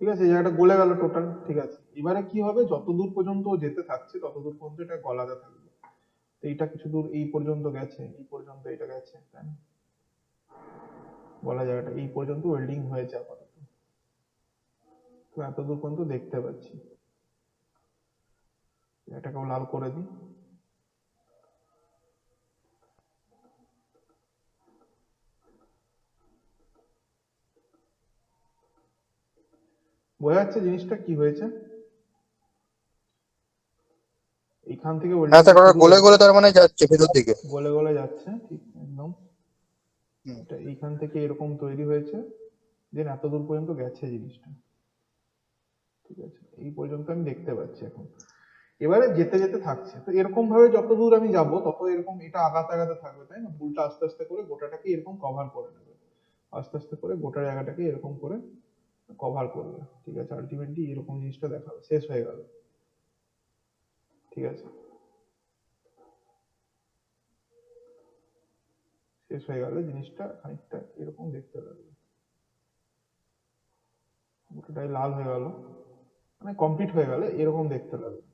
ঠিক আছে, এই জায়গাটা গলে গেল টোটাল। ঠিক আছে, এবারে কি হবে, যত দূর পর্যন্ত ও যেতে থাকছে তত দূর পর্যন্ত এটা গলাতে থাকবে। তো এইটা কিছু দূর এই পর্যন্ত গেছে, এই পর্যন্ত এটা গেছে, তাই না? গলা জায়গাটা এই পর্যন্ত ওয়েল্ডিং হয়েছে আপাতত। তো এত দূর পর্যন্ত দেখতে পাচ্ছি। এটাকেও লাল করে দিই। বোঝা যাচ্ছে জিনিসটা কি হয়েছে? এইখান থেকে হ্যাঁ ওয়েল্ডিংটা স্যার, ওটা শুরু গলে হয়েছে, গলে তার মানে যাচ্ছে ভেতর দিকে। গলে গলে যাচ্ছে, ঠিক একদম। হুম। এটা এইখান থেকে এরকম তৈরি হয়েছে, দেন এত দূর পর্যন্ত গেছে জিনিসটা। ঠিক আছে, এই পর্যন্ত আমি দেখতে পাচ্ছি এখন। এবারে যেতে যেতে থাকছে, তো এরকম ভাবে যত দূর আমি যাব তত এরকম এটা আগাতে আগাতে থাকবে, তাই না? পুলটা আস্তে আস্তে করে গোটাটাকে এরকম কভার করে নেবে, আস্তে আস্তে করে গোটা জায়গাটাকে এরকম করে কভার করবে। ঠিক আছে, আলটিমেটলি এরকম জিনিসটা দেখাবে, শেষ হয়ে গেল। ঠিক আছে, শেষ হয়ে গেলে জিনিসটা খানিকটা এরকম দেখতে লাগবে, গোটাটাই লাল হয়ে গেল, মানে কমপ্লিট হয়ে গেলে এরকম দেখতে লাগবে,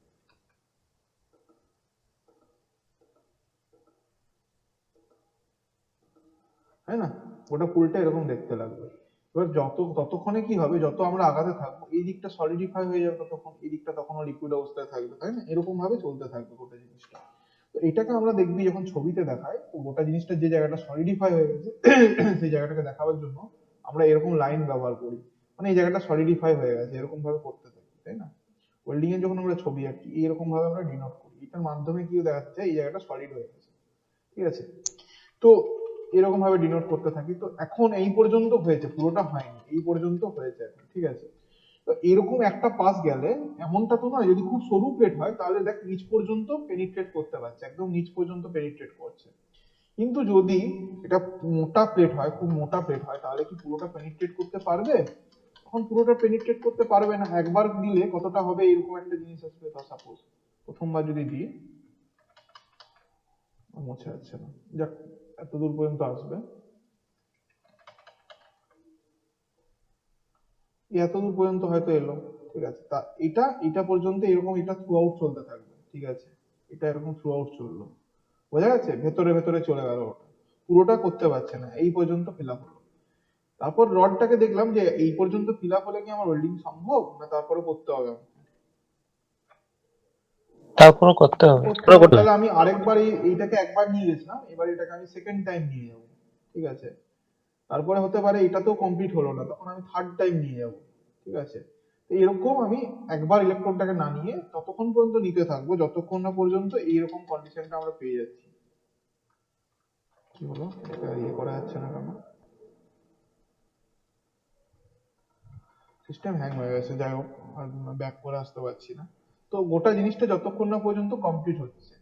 তাই না? ওটা পুলটা এরকম দেখতে লাগবে। এবার ততক্ষণে কি হবে, যত আমরা আগাতে থাকবো এই দিকটা সলিডিফাই হয়ে যাবে, ততক্ষণ এই দিকটা তখনও লিকুইড অবস্থায় থাকবে, তাই না? এরকম ভাবে চলতে থাকবে গোটা জিনিসটা। তো এটাকে আমরা দেখবি যখন ছবিতে দেখায়, তো গোটা জিনিসটা যে জায়গাটা সলিডিফাই হয়ে গেছে সেই জায়গাটাকে দেখাবার জন্য আমরা এরকম লাইন ব্যবহার করি, মানে এই জায়গাটা সলিডিফাই হয়ে গেছে, এরকম ভাবে করতে থাকি, তাই না? ওয়েল্ডিং এর যখন আমরা ছবি আঁকি এরকম ভাবে আমরা ডিনোট করি, এটার মাধ্যমে কি দেখাচ্ছে, এই জায়গাটা সলিড হয়ে গেছে। ঠিক আছে, তো এরকম ভাবে ডিনোট করতে থাকি। তো এখন এই পর্যন্ত হয়েছে, পুরোটা হয়নি, এই পর্যন্ত হয়েছে এখন। ঠিক আছে, তো এরকম একটা পাস গেলে এমনটা তো নয়, যদি খুব সরু প্লেট হয় তাহলে দেখ নিচ পর্যন্ত পেনিট্রেট করতে পারছে, একদম নিচ পর্যন্ত পেনিট্রেট করছে। কিন্তু যদি এটা মোটা প্লেট হয়, খুব মোটা প্লেট হয়, তাহলে কি পুরোটা পেনিট্রেট করতে পারবে? তখন পুরোটা পেনিট্রেট করতে পারবে না। একবার দিলে কতটা হবে, এরকম একটা জিনিস আসবে। তা সাপোজ প্রথমবার যদি দিই, মুছে যাচ্ছে না, যাক, এত দূর পর্যন্ত আসবে, এতদূর পর্যন্ত হয়তো এলো। ঠিক আছে, তা এটা এটা পর্যন্ত এরকম এটা থ্রু আউট চলতে থাকবে। ঠিক আছে, এটা এরকম থ্রু আউট চললো, বোঝা যাচ্ছে, ভেতরে ভেতরে চলে গেল ওটা, পুরোটা করতে পারছে না, এই পর্যন্ত ফিল আপ হলো। তারপর রডটাকে দেখলাম যে এই পর্যন্ত ফিল আপ হলে কি আমার ওয়েল্ডিং সম্ভব, না তারপরে করতে হবে আমাকে? তারপরে করতে হবে। করতে পুরো হবে, করতে হবে। তাহলে আমি আরেকবার এইটাকে একবার নিয়ে গেছিলাম, এবার এটাকে আমি সেকেন্ড টাইম নিয়ে যাবো, ঠিক আছে। তারপরে হতে পারে এটাতেও কমপ্লিট হলো না, তখন আমি থার্ড টাইম নিয়ে যাবো, ঠিক আছে। তো এরকম আমি একবার ইলেকট্রনটাকে না নিয়ে ততক্ষণ পর্যন্ত নিতে থাকবো যতক্ষণ না পর্যন্ত এইরকম কন্ডিশনটা আমরা পেয়ে যাচ্ছি। কি হলো, এটা ইয়ে করা যাচ্ছে না কেন? সিস্টেম হ্যাং হয়ে গেছে, যাই হোক, আর ব্যাক করে আসতে পারছি না। তো গোটা জিনিসটা যতক্ষণ না পর্যন্ত কমপ্লিট হচ্ছে,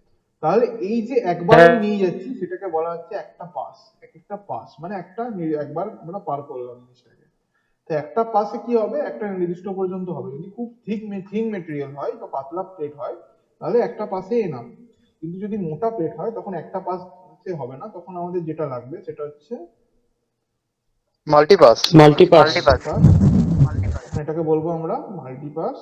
তাহলে এই যে একবার আমি নিয়ে যাচ্ছি সেটাকে বলা হচ্ছে একটা পাস। এক একটা পাস মানে একবার আমরা পার করলাম জিনিসটাকে। তো একটা পাসে কি হবে, একটা নির্দিষ্ট পর্যন্ত হবে। যদি খুব থিন মেটেরিয়াল হয় বা পাতলা প্লেট হয় তাহলে একটা পাসে এনাফ। কিন্তু যদি মোটা প্লেট হয় তখন একটা পাসে হবে না, তখন আমাদের যেটা লাগবে সেটা হচ্ছে মাল্টিপাস। মাল্টিপাস। পাস। এটাকে বলবো আমরা মাল্টিপাস,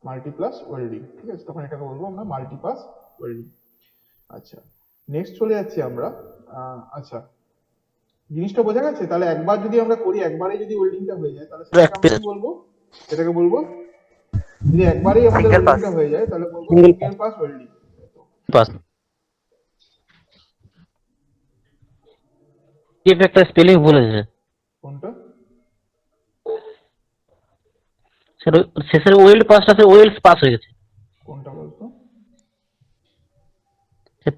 মাল্টিপ্লাস ওয়েল্ডিং, ঠিক আছে। তখন এটাকে বলবো আমরা মাল্টিপাস ওয়েল্ডিং। আচ্ছা, নেক্সট চলে যাচ্ছি আমরা। আচ্ছা, জিনিসটা বোঝা গেছে? তাহলে একবার যদি আমরা করি, একবারে যদি ওয়েল্ডিংটা হয়ে যায়, তাহলে সেটাকে আমরা কি বলবো? সেটাকে বলবো, যদি একবারেই আমাদের ওয়েল্ডিংটা হয়ে যায় তাহলে বলবো single single pass welding. Pass. কি একটা স্পেলিং বলেছে কোনটা? স্যার, শেষের ওয়েল্ড পাসটা স্যার ওয়েলস পাস হয়ে গেছে। কোনটা বলতো?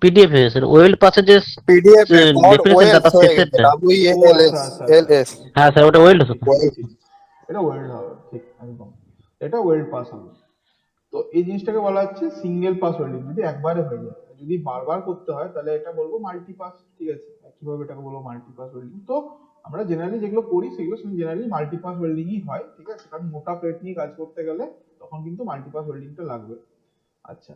পিডিএফ হয়ে স্যার ওয়েল্ড পাসের যে পিডিএফ এ তোমার ডেফিনেশনটা ওয়েলস তার হয়ে গেছে, শেষেরটা। WELS। হ্যাঁ স্যার, ওটা ওয়েল্ড হতো। এটা ওয়েল্ড হবে, ঠিক একদম, এটা ওয়েল্ড পাস হবে। তো এই জিনিসটাকে বলা হচ্ছে সিঙ্গেল পাস ওয়েল্ডিং, যদি একবারে হয়ে যায়। যদি বারবার করতে হয় তাহলে এটা বলবো মাল্টি পাস, ঠিক আছে। কিভাবে এটাকে বলবো মাল্টি পাস ওয়েল্ডিং? তো আমরা জেনারেলি যেগুলো করি সেগুলো জেনারেলি মাল্টি পাস ওয়েল্ডিংই হয়, ঠিক আছে। কারণ মোটা প্লেট নিয়ে কাজ করতে গেলে তখন কিন্তু মাল্টি পাস ওয়েল্ডিংটা লাগবে। আচ্ছা,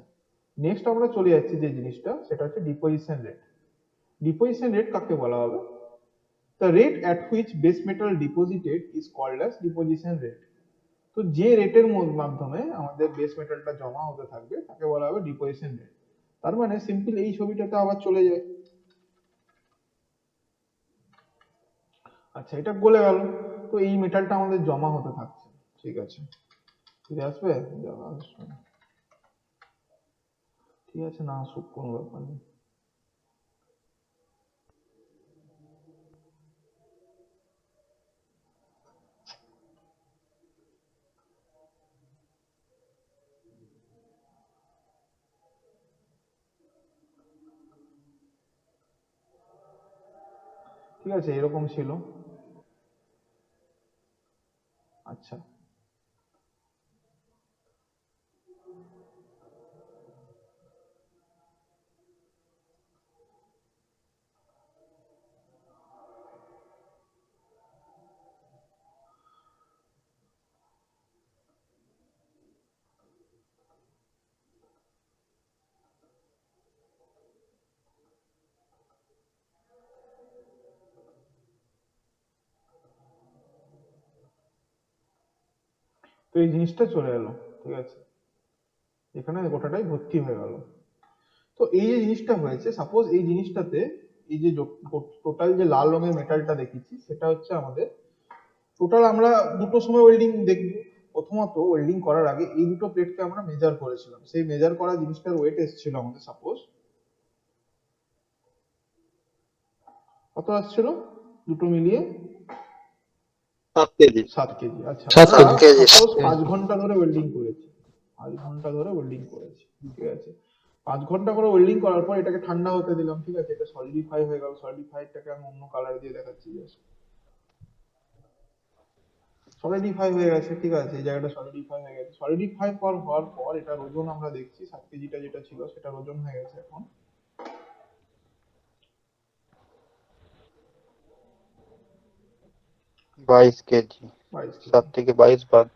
নেক্সট আমরা চলে যাচ্ছি যে জিনিসটা, সেটা হচ্ছে ডিপোজিশন রেট। ডিপোজিশন রেট কাকে বলা হবে? The rate at which base metal deposited is called as deposition rate. তো যে রেটের মাধ্যমে আমাদের বেস মেটালটা জমা হতে থাকবে তাকে বলা হবে ডিপোজিশন রেট। তার মানে সিম্পল এই ছবিটাতে আবার চলে যায়। আচ্ছা, এটা গলে গেল, তো এই মেটালটা আমাদের জমা হতে থাকছে, ঠিক আছে। ফিরে আসবে? আসবে না। ঠিক আছে, না আসুক, কোনো ব্যাপার নেই। ঠিক আছে, এরকম ছিল। আচ্ছা, তো এই জিনিসটা চলে এলো, ঠিক আছে। এখানে গোটাটাই ভর্তি হয়ে গেল। তো এই যে জিনিসটা হয়েছে, সাপোজ এই জিনিসটাতে এই যে টোটাল যে লাল রঙের মেটালটা দেখেছি সেটা হচ্ছে আমাদের টোটাল, আমরা দুটো সময় ওয়েল্ডিং দেখবো। প্রথমত ওয়েল্ডিং করার আগে এই দুটো প্লেটকে আমরা মেজার করেছিলাম, সেই মেজার করা জিনিসটার ওয়েট এসেছিল আমাদের সাপোজ কত আসছিল, দুটো মিলিয়ে 7 কেজি। 7 কেজি। আচ্ছা, 7 আমরা কেজি। সাপোজ 5 ঘন্টা ধরে ওয়েল্ডিং করেছি, 5 ঘন্টা ধরে ওয়েল্ডিং করেছি, ঠিক আছে। 5 ঘন্টা করে ওয়েল্ডিং করার পর এটাকে ঠান্ডা হতে দিলাম, ঠিক আছে। এটা সলিডিফাই হয়ে গেল, সলিডিফাইডটাকে আমি অন্য কালার দিয়ে দেখাচ্ছি, জাস্ট সলিডিফাই হয়ে গেছে, ঠিক আছে। এই জায়গাটা সলিডিফাই হয়ে গেছে। সলিডিফাই হওয়ার পর এটার ওজন আমরা দেখছি 7 কেজিটা যেটা ছিল সেটার ওজন হয়ে গেছে এখন 22 কেজি। 22 কেজি। 7 থেকে 22 বাদ।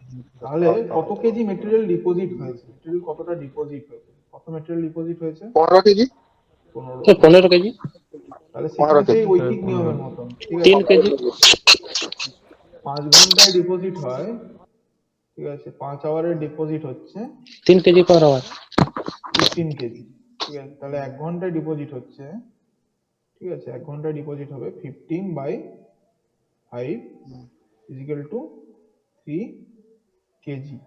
তাহলে কত কেজি মেটেরিয়াল ডিপোজিট হয়েছে, মেটেরিয়াল কতটা ডিপোজিট হয়েছে, কত মেটেরিয়াল ডিপোজিট হয়েছে? 15 কেজি। 15। 15 কেজি। তাহলে 15 সেখানে সেই কেজি। ঐকিক নিয়মের মতন, ঠিক আছে। 3 কেজি। 5 ঘন্টায় ডিপোজিট হয় ঠিক আছে, 5 আওয়ারের ডিপোজিট হচ্ছে 3 কেজি পার আওয়ার। 15 কেজি। ঠিক আছে, তাহলে 1 ঘন্টায় ডিপোজিট হচ্ছে, ঠিক আছে, 1 ঘন্টায় ডিপোজিট হবে 15/5 ইজিক্যাল টু 3 কেজি।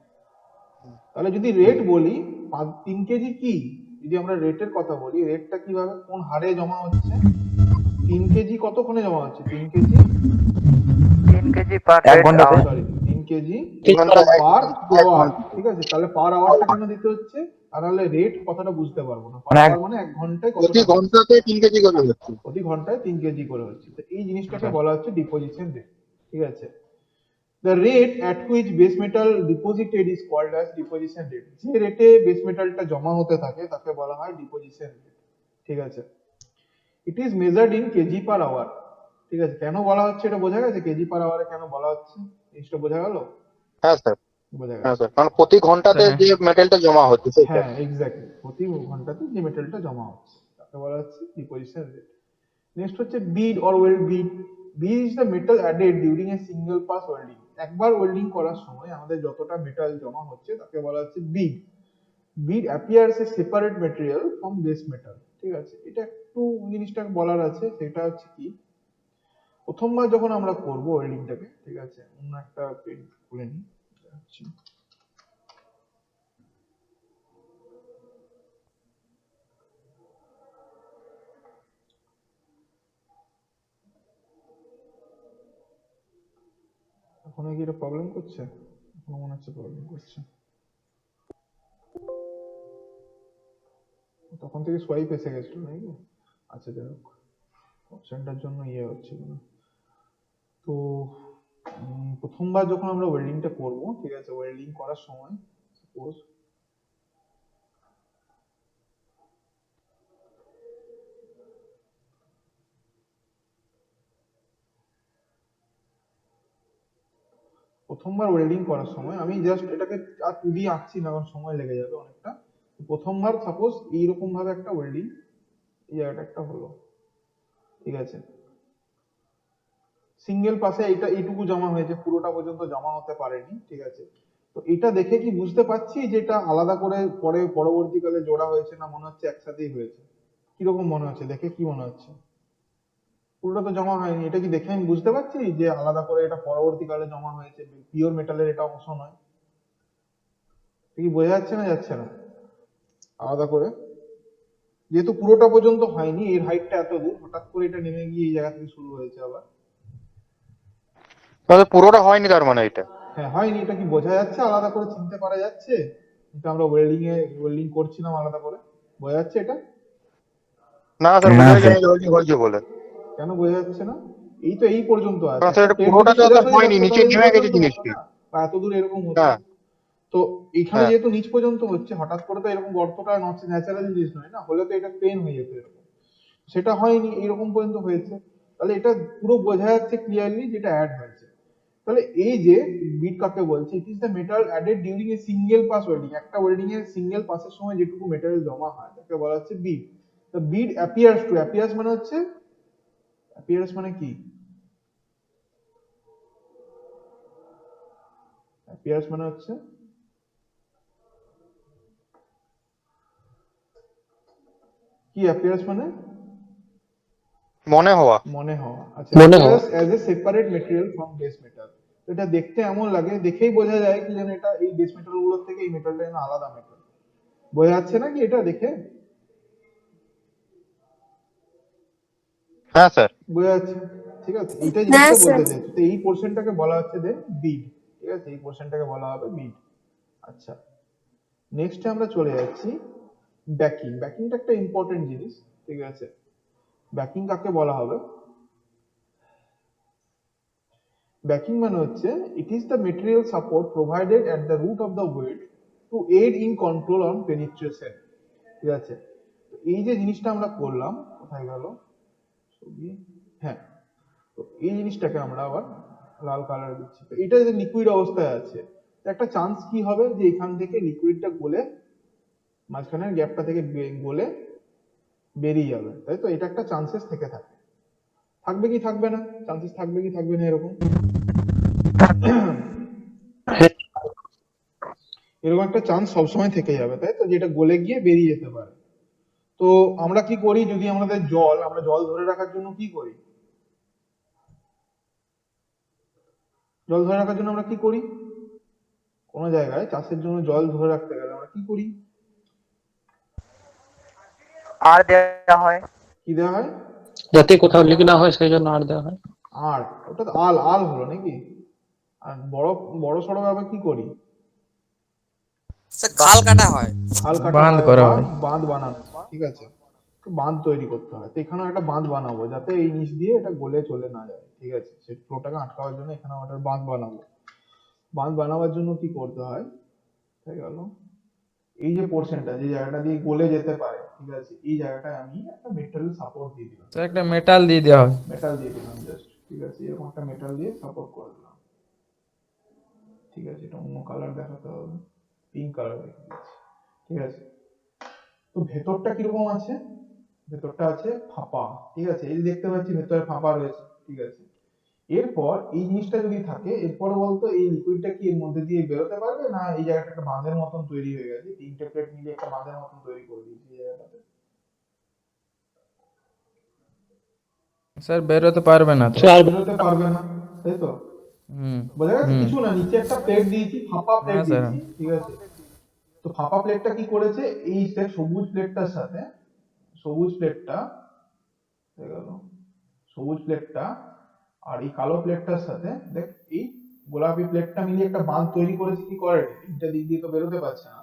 তাহলে যদি রেট বলি 3 কেজি কি, যদি আমরা রেটের কথা বলি, রেটটা কিভাবে কোন হারে জমা হচ্ছে, 3 কেজি কতক্ষণে জমা হচ্ছে, 3 কেজি 3 কেজি পার 1 ঘন্টাতে। সরি 3 কেজি ঘন্টা পার 1 আওয়ার। ঘন্টা। ঠিক আছে, তাহলে পার আওয়ারটা কেন দিতে হচ্ছে, আর নাহলে রেট কথাটা বুঝতে পারবো না। পার মানে আওয়ার মানে 1 ঘন্টায় কত প্রতি টাকা, ঘন্টাতে 3 কেজি করে হচ্ছে। প্রতি ঘন্টায় 3 কেজি করে হচ্ছে। তো এই জিনিসটাকে বলা হচ্ছে ডিপোজিশন রেট। ঠিক আছে, the rate at which base metal deposited is called as deposition rate। যে রেটে বেস মেটালটা জমা হতে থাকে তাকে বলা হয় ডিপোজিশন রেট। ঠিক আছে, it is measured in KG per hour. ঠিক আছে, কেন বলা হচ্ছে এটা বোঝা গেছে, কেজি পার আওয়ারে কেন বলা হচ্ছে, জিনিসটা বোঝা গেল? হ্যাঁ স্যার, বোঝা হ্যাঁ গেছে। স্যার, কারণ প্রতি ঘন্টাতে হ্যাঁ। যে মেটেরিয়ালটা জমা হচ্ছে সেটা। হ্যাঁ এক্স্যাক্টলি, প্রতি ঘন্টাতে যে মেটালটা জমা হচ্ছে তাকে বলা হচ্ছে ডিপোজিশন রেট। নেক্সট হচ্ছে bead or weld bead. Bead is the metal added during a single pass welding. একবার ওয়েল্ডিং করার সময় আমাদের যতটা মেটাল জমা হচ্ছে তাকে বলা হচ্ছে bead. Bead appears a separate material from base metal. ঠিক আছে, এটা একটু জিনিসটা বলার আছে, সেটা হচ্ছে কি, প্রথমবার যখন আমরা করব ওয়েল্ডিংটাকে, ঠিক আছে, অন্য একটা পেজ খুলে নিই, দেখাচ্ছি। এখন কি এটা প্রবলেম করছে, এখন মনে হচ্ছে প্রবলেম করছে, তখন থেকে সোয়াইপ এসে গেছিল নাকি। আচ্ছা যাই হোক, অপশনটার জন্য হচ্ছিল না। তো প্রথমবার যখন আমরা ওয়েল্ডিংটা করব, ঠিক আছে, ওয়েল্ডিং করার সময় সাপোজ প্রথমবার ওয়েল্ডিং করার সময় আমি জাস্ট এটাকে আর 2D আঁকছি না, কারণ সময় লেগে যাবে অনেকটা। প্রথমবার সাপোজ এইরকম ভাবে একটা ওয়েল্ডিং, এই জায়গাটা একটা হলো, ঠিক আছে, সিঙ্গেল পাসে এটা এইটুকু জমা হয়েছে, পুরোটা পর্যন্ত জমা হতে পারেনি। ঠিক আছে, তো এটা দেখে কি বুঝতে পারছি যে এটা আলাদা করে পরে পরবর্তীকালে জোড়া হয়েছে, না মনে হচ্ছে একসাথেই হয়েছে? কিরকম মনে হচ্ছে, দেখে কি মনে হচ্ছে? পুরোটা তো জমা হয়নি, এটা কি দেখে আমি বুঝতে পারছি যে আলাদা করে এটা পরবর্তীকালে জমা হয়েছে, পিওর মেটালের এটা অংশ নয়? এটা কি বোঝা যাচ্ছে না যাচ্ছে না? আলাদা করে যেহেতু পুরোটা পর্যন্ত হয়নি, এর হাইটটা এত দূর, হঠাৎ করে এটা নেমে গিয়ে এই জায়গা থেকে শুরু হয়েছে আবার। তাহলে পুরোটা হয়নি তার মানে এটা। হ্যাঁ হয়নি, এটা কি বোঝা যাচ্ছে, আলাদা করে চিনতে পারা যাচ্ছে? এটা আমরা ওয়েল্ডিং করছিলাম আলাদা করে, বোঝা যাচ্ছে এটা? না স্যার, বোঝা যাচ্ছে না যে হয়েছে হয়েছে বলে। কেন বোঝা যাচ্ছে না? এই তো এই পর্যন্ত আছে, কারণ স্যার এটা ট্রেন পুরোটা যদি তো সোজা স্যার সোজা হয়নি, থাকতো নিচে তাহলে এই নেমে গেছে পর্যন্ত হতো জিনিসটি। না, বা এত দূর এরকম হতো হ্যাঁ, না। তো এখানে হ্যাঁ। যেহেতু নিচ পর্যন্ত হচ্ছে, হঠাৎ করে তো এরকম গর্তটা ন্যাচারাল জিনিস নয় না, হলে তো এটা প্লেন হয়ে যেত এরকম। সেটা হয়নি, এরকম পর্যন্ত হয়েছে। তাহলে এটা পুরো বোঝা যাচ্ছে ক্লিয়ারলি যেটা অ্যাড হয়েছে। তাহলে এই যে বিট কাকে বলছে, it is the metal added during a single pass welding. একটা ওয়েল্ডিং এর সিঙ্গেল পাসের সময় যেটুকু মেটেরিয়াল জমা হয় তাকে বলা হচ্ছে bead. The bead appears to, appears মানে হচ্ছে, অ্যাপিয়ার্স মানে কি, অ্যাপিয়ার্স মানে হচ্ছে কি, অ্যাপিয়ার্স মানে মনে হওয়া। মনে হওয়া। আচ্ছা, মনে হওয়া। Appears as a separate material from base metal. এটা দেখতে এমন লাগে, দেখেই বোঝা যায় কি যেন এটা এই বেস মেটাল গুলোর থেকে এই মেটালটা যেন আলাদা মেটাল। বোঝা যাচ্ছে না কি এটা দেখে? হ্যাঁ স্যার। বোঝা যাচ্ছে, ঠিক আছে, এইটা হ্যাঁ জিনিসটা স্যার। বলতে চাইছি। তো এই পোর্শনটাকে বলা হচ্ছে দেন বিড। ঠিক আছে, এই পোর্শনটাকে বলা হবে বিড। আচ্ছা, নেক্সট আমরা চলে যাচ্ছি ব্যাকিং। ব্যাকিংটা একটা ইম্পর্টেন্ট জিনিস। ঠিক আছে, ব্যাকিং কাকে বলা হবে? ব্যাকিং মানে হচ্ছে it is the material support provided at the root of the weld to aid in control on penetration. ঠিক আছে, তো এই যে জিনিসটা আমরা করলাম, কোথায় গেল ছবি, হ্যাঁ, তো এই জিনিসটাকে আমরা আবার লাল কালার দিচ্ছি। তো এটা যদি লিকুইড অবস্থায় আছে, তো একটা চান্স কি হবে যে এখান থেকে লিকুইডটা গলে মাঝখানের গ্যাপটা থেকে গলে বেরিয়ে যাবে, তাই তো? এটা একটা চান্সেস থেকে থাকে, থাকবে কি থাকবে না, চান্সেস থাকবে কি থাকবে না এরকম? এরকম একটা চান্স সবসময় থেকে যাবে, তাই তো, যেটা গলে গিয়ে বেরিয়ে যেতে পারে। তো আমরা কি করি, যদি আমাদের আমরা জল ধরে রাখার জন্য কি করি, জল ধরে রাখার জন্য আমরা কি করি, কোনো জায়গায় চাষের জন্য জল ধরে রাখতে গেলে আমরা কি করি, আর দেওয়া হয়। কি দেওয়া হয়? যাতে কোথাও লিক না হয় সেই জন্য আর দেওয়া হয়। আর ওটা তো আল আল হলো নাকি? আর বড় বড় সড়ো ভাবে কি করি, স্যার খাল কাটা হয়। খাল কাটা বাঁধ হয় করা বা হয়। বাঁধ বানানো হয়, ঠিক আছে। তো বাঁধ তৈরি করতে হয়, তো এখানে একটা বাঁধ বানাবো যাতে এই নিচ দিয়ে এটা গলে চলে না যায়, ঠিক আছে, সেই ফ্লোটাকে আটকানোর জন্য এখানে আমরা একটা বাঁধ বানাবো। বাঁধ বানাবার জন্য কি করতে হয়, ঠিক গেল, এই যে পোর্শনটা, যে জায়গাটা দিয়ে গলে যেতে পারে, ঠিক আছে, এই জায়গাটায় আমি একটা মেটাল সাপোর্ট দিয়ে দিলাম, স্যার একটা মেটাল দিয়ে দেওয়া হয়। মেটাল দিয়ে দিলাম জাস্ট, ঠিক আছে, এরকম একটা মেটাল দিয়ে সাপোর্ট করে দিলাম, ঠিক আছে। এটা অন্য কালার দেখাতে হবে, পিঙ্ক কালার দেখে দিচ্ছি, ঠিক আছে। তো ভেতরটা কিরকম আছে, ভেতরটা আছে ফাঁপা, ঠিক আছে, এই যে দেখতে পাচ্ছি ভেতরে ফাঁপা রয়েছে, ঠিক আছে। এরপর এই জিনিসটা যদি থাকে, এরপরে বলতো এই লিকুইডটা কি এর মধ্যে দিয়ে বেরোতে পারবে, না এই জায়গাটা একটা বাঁধের মতন তৈরি হয়ে গেছে, তিনটে প্লেট মিলিয়ে একটা বাঁধের মতন তৈরি করে দিয়েছি এই জায়গাটাতে। স্যার বেরোতে পারবে না তো। সে আর বেরোতে পারবে না, তাই তো, হুম বোঝা গেছে, হুম। কিছু না, নিচে একটা প্লেট দিয়েছি, ফাঁপা প্লেট হ্যাঁ স্যার। দিয়েছি, ঠিক আছে। তো ফাঁপা প্লেটটা কি করেছে, এই সবুজ প্লেটটার সাথে, সবুজ প্লেটটা হয়ে গেল, সবুজ প্লেটটা আর এই কালো প্লেটটার সাথে দেখ, এই গোলাপি প্লেটটা মিলিয়ে একটা বাঁধ তৈরি করেছে, কি করে তিনটা দিক দিয়ে তো বেরোতে পারছে না,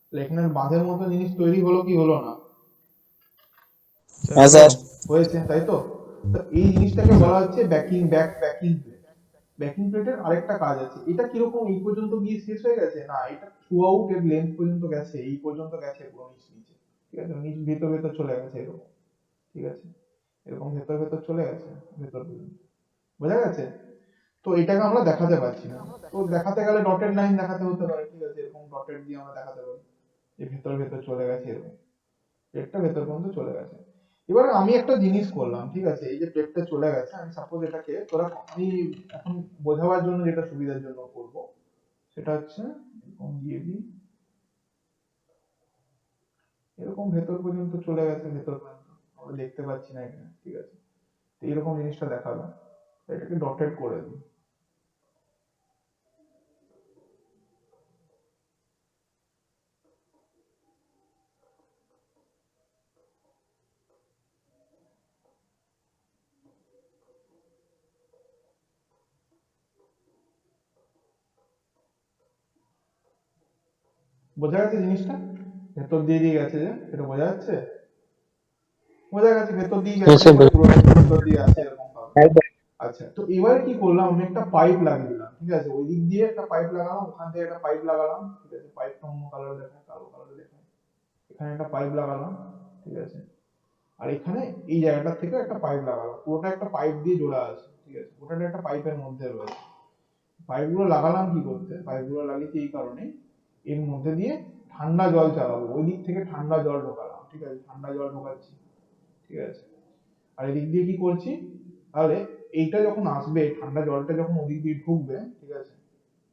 তাহলে এখানে বাঁধের মতো জিনিস তৈরি হলো কি হলো না, হ্যাঁ হলো, স্যার। হয়েছে, তাই তো। তো এই জিনিসটাকে বলা হচ্ছে ব্যাকিং প্লেট। ব্যাকিং প্লেটের আরেকটা কাজ আছে, এটা কিরকম, এই পর্যন্ত গিয়ে শেষ হয়ে গেছে না, এটা থ্রু আউট এর লেন্থ পর্যন্ত গেছে, এই পর্যন্ত গেছে পুরো নিচ নিচে, ঠিক আছে, নিচ ভেতর ভেতর চলে গেছে এরকম, ঠিক আছে, এরকম ভেতর ভেতর চলে গেছে ভেতর পর্যন্ত, বোঝা গেছে। তো এটাকে আমরা দেখাতে পারছি না, তো দেখাতে গেলে ডটেড লাইন দেখাতে হতে পারে, ঠিক আছে, এরকম ডটেড দিয়ে আমরা দেখাতে পারি যে ভেতর ভেতর চলে গেছে, এরকম প্লেটটা ভেতর পর্যন্ত চলে গেছে। এবার আমি একটা জিনিস করলাম, ঠিক আছে, এই যে প্লেটটা চলে গেছে, আমি সাপোজ এটাকে তোরা, আমি এখন বোঝাবার জন্য যেটা সুবিধার জন্য করব, সেটা হচ্ছে এরকম দিয়ে দিই, এরকম ভেতর পর্যন্ত চলে গেছে, ভেতর পর্যন্ত আমরা দেখতে পাচ্ছি না এখানে, ঠিক আছে। তো এরকম জিনিসটা দেখালাম, এটাকে ডটেড করে দিই। বোঝা গেছে জিনিসটা, ভেতর দিয়ে দিয়ে গেছে, যে এটা বোঝা যাচ্ছে, বোঝা গেছে ভেতর দিয়ে গেছে, এসে এবার পুরোটা ভেতর দিয়ে আছে এরকম ভাবে। আচ্ছা, তো এবারে কি করলাম, আমি একটা পাইপ লাগিয়ে দিলাম, ঠিক আছে, ওই দিক দিয়ে একটা পাইপ লাগালাম, ওখান থেকে একটা পাইপ লাগালাম, ঠিক আছে, পাইপটা অন্য কালার দেখায়, কালো কালার দেখায়, এখানে একটা পাইপ লাগালাম, ঠিক আছে, আর এখানে এই জায়গাটা থেকে একটা পাইপ লাগালাম, পুরোটা একটা পাইপ দিয়ে জোড়া আছে, ঠিক আছে, ওটা একটা পাইপের মধ্যে রয়েছে। পাইপগুলো লাগালাম কি করতে, পাইপগুলো লাগিয়েছি এই কারণে, এর মধ্যে দিয়ে ঠান্ডা জল চালাবো, ওই দিক থেকে ঠান্ডা জল ঢোকালাম, ঠিক আছে, ঠান্ডা জল ঢোকাচ্ছি, ঠিক আছে। আর এদিক দিয়ে কি করছি, তাহলে এইটা যখন আসবে, ঠান্ডা জলটা যখন ওদিক দিয়ে ঢুকবে, ঠিক আছে,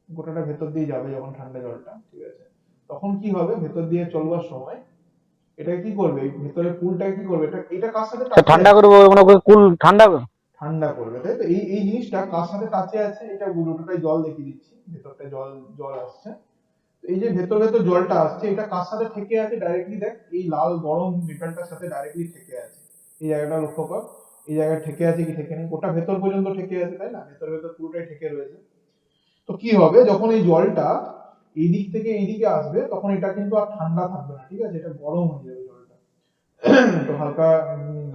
গোটাটা ভেতর দিয়ে যাবে যখন ঠান্ডা জলটা, ঠিক আছে, তখন কি হবে, ভেতর দিয়ে চলবার সময় এটা কি করবে, এই ভেতরের পুলটাকে কি করবে, এটা এটা কার সাথে টাচে ঠান্ডা আছে, করবো মানে ওকে কুল ঠান্ডা ঠান্ডা করবে, তাই তো। এই জিনিসটা কার সাথে টাচে আছে, এটা দুটোটাই জল দেখিয়ে দিচ্ছি, ভেতরটা জল জল আসছে, এই যে ভেতর ভেতর জলটা আসছে, এটা কার সাথে ঠেকে আছে ডাইরেক্টলি, দেখ এই লাল গরম মেটালটার সাথে ডাইরেক্টলি ঠেকে আছে, এই জায়গাটা লক্ষ্য কর, এই জায়গায় ঠেকে আছে কি ঠেকে নেই, ওটা ভেতর পর্যন্ত ঠেকে আছে, তাই না, ভেতর ভেতর পুরোটাই ঠেকে রয়েছে। তো কি হবে, যখন এই জলটা এই দিক থেকে এইদিকে আসবে, তখন এটা কিন্তু আর ঠান্ডা থাকবে না, ঠিক আছে, এটা গরম হয়ে যাবে জলটা। তো হালকা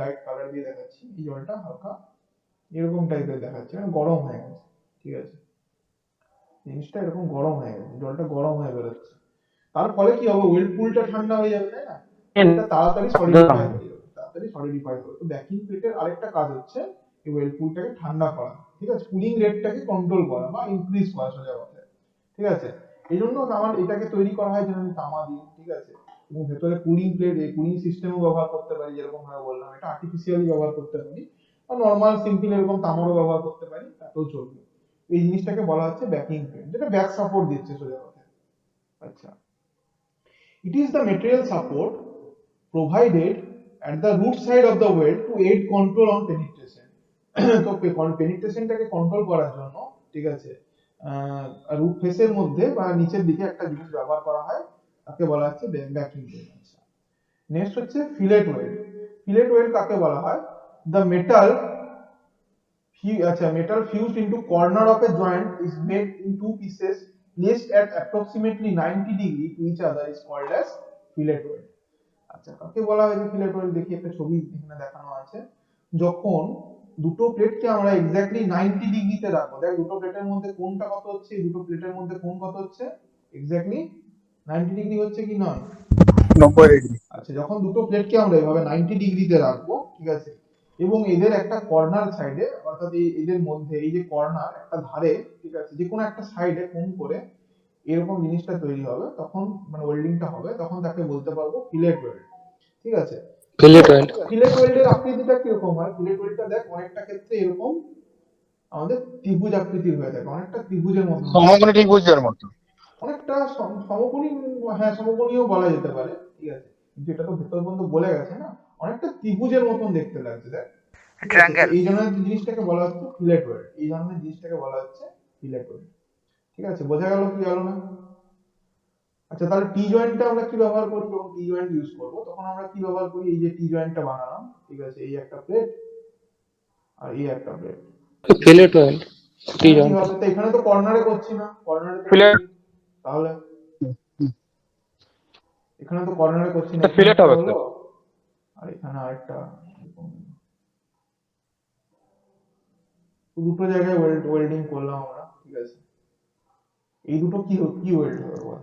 লাইট কালার দিয়ে দেখাচ্ছি, এই জলটা হালকা এরকম টাইপের দেখাচ্ছে, মানে গরম হয়ে গেছে, ঠিক আছে, জিনিসটা এরকম গরম হয়ে গেছে, জলটা গরম হয়ে বেরোচ্ছে। তার ফলে কি হবে, ওয়েল পুলটা ঠান্ডা হয়ে যাবে, তাই না, এটা তাড়াতাড়ি সলিডিফাই হয়ে যাবে, তাড়াতাড়ি সলিডিফাই হবে। তো ব্যাকিং প্লেটের আরেকটা কাজ হচ্ছে এই ওয়েল পুলটাকে ঠান্ডা করা, ঠিক আছে, কুলিং রেটটাকে কন্ট্রোল করা বা ইনক্রিজ করা সোজা কথায়, ঠিক আছে। এই জন্য আমার এটাকে তৈরি করা হয় যেন তামা দিয়ে, ঠিক আছে, এবং ভেতরে কুলিং প্লেট, এই কুলিং সিস্টেমও ব্যবহার করতে পারি, যেরকম ভাবে বললাম, এটা আর্টিফিশিয়ালি ব্যবহার করতে পারি, আর নর্মাল সিম্পল এরকম তামারও ব্যবহার করতে পারি, তাতেও চলবে। এই জিনিসটাকে বলা হচ্ছে ব্যাকিং প্লেট, যেটা ব্যাক সাপোর্ট দিচ্ছে সোজা কথায়। আচ্ছা, it is the material support provided at the root side of the weld to aid control on penetration. তো পেনিট্রেশনটাকে কন্ট্রোল করার জন্য, ঠিক আছে, রুট ফেসের মধ্যে বা নিচের দিকে একটা জিনিস ব্যবহার করা হয়, তাকে বলা হচ্ছে ব্যাকিং ওয়েল্ড। আচ্ছা, নেক্সট হচ্ছে ফিলেট ওয়েল্ড। ফিলেট ওয়েল্ড কাকে বলা হয়? The metal metal fused into corner of a joint is made in two pieces placed at approximately 90 degree to each other is called as fillet weld. আচ্ছা, কাকে বলা হয় যে fillet well? দেখি একটা ছবি এখানে দেখানো আছে। যখন দুটো প্লেটকে আমরা এক্স্যাক্টলি 90 ডিগ্রিতে রাখবো, দেখ দুটো প্লেটের মধ্যে কোণটা কত হচ্ছে, এই দুটো প্লেটের মধ্যে কোণ কত হচ্ছে, এক্স্যাক্টলি 90 ডিগ্রি হচ্ছে কি নয়? 90 ডিগ্রি। আচ্ছা, যখন দুটো প্লেটকে আমরা এভাবে 90 ডিগ্রিতে রাখবো, ঠিক আছে, এবং এদের একটা কর্নার সাইডে, অর্থাৎ এদের মধ্যে এই যে কর্নার একটা ধারে, ঠিক আছে, যে কোনো একটা সাইডে কোণ করে এরকম জিনিসটা তৈরি হবে, তখন মানে ওয়েল্ডিংটা হবে, তখন তাকে বলতে পারবো ফিলেট ওয়েল্ড। ঠিক আছে, ফিলেট ওয়েল্ড। ফিলেট ওয়েল্ডের আকৃতিটা কিরকম হয়? ফিলেট ওয়েল্ডটা দেখ অনেকটা ক্ষেত্রে এরকম আমাদের ত্রিভুজ আকৃতির হয়ে থাকে, অনেকটা ত্রিভুজের মতো, সমকোণী ত্রিভুজের মতো। অনেকটা সমকোণী, হ্যাঁ সমকোণীও বলা যেতে পারে, ঠিক আছে, কিন্তু এটা তো ভেতর পর্যন্ত বলে গেছে না, অনেকটা ত্রিভুজের মতন দেখতে লাগছে, দেখ, ঠিক আছে, তো ট্রায়াঙ্গেল। এই ধরনের জিনিসটাকে বলা হচ্ছে ফিলেট ওয়েল্ড, এই ধরনের জিনিসটাকে বলা হচ্ছে ফিলেট ওয়েল্ড। ঠিক আছে, বোঝা গেল কি গেল না? আচ্ছা, তাহলে টি জয়েন্টটা আমরা কি ব্যবহার করি? যখন টি জয়েন্ট ইউজ করব তখন আমরা কি ব্যবহার করি? এই যে টি জয়েন্টটা বানালাম, ঠিক আছে, এই একটা প্লেট আর এই একটা প্লেট, ফিলেট ওয়েল্ড। টি কি জয়েন্ট। হবে? তো এখানে তো কর্নারে করছি না, কর্নারে তো Fillet- করছি, তাহলে এখানে তো কর্নারে করছি না, এটা এখানে fillet একটা হবে হলো, তো। আর এখানে আরেকটা, দুটো জায়গায় ওয়েল্ডিং করলাম আমরা, ঠিক আছে, এই দুটো কি কি ওয়েল্ড হবে বল?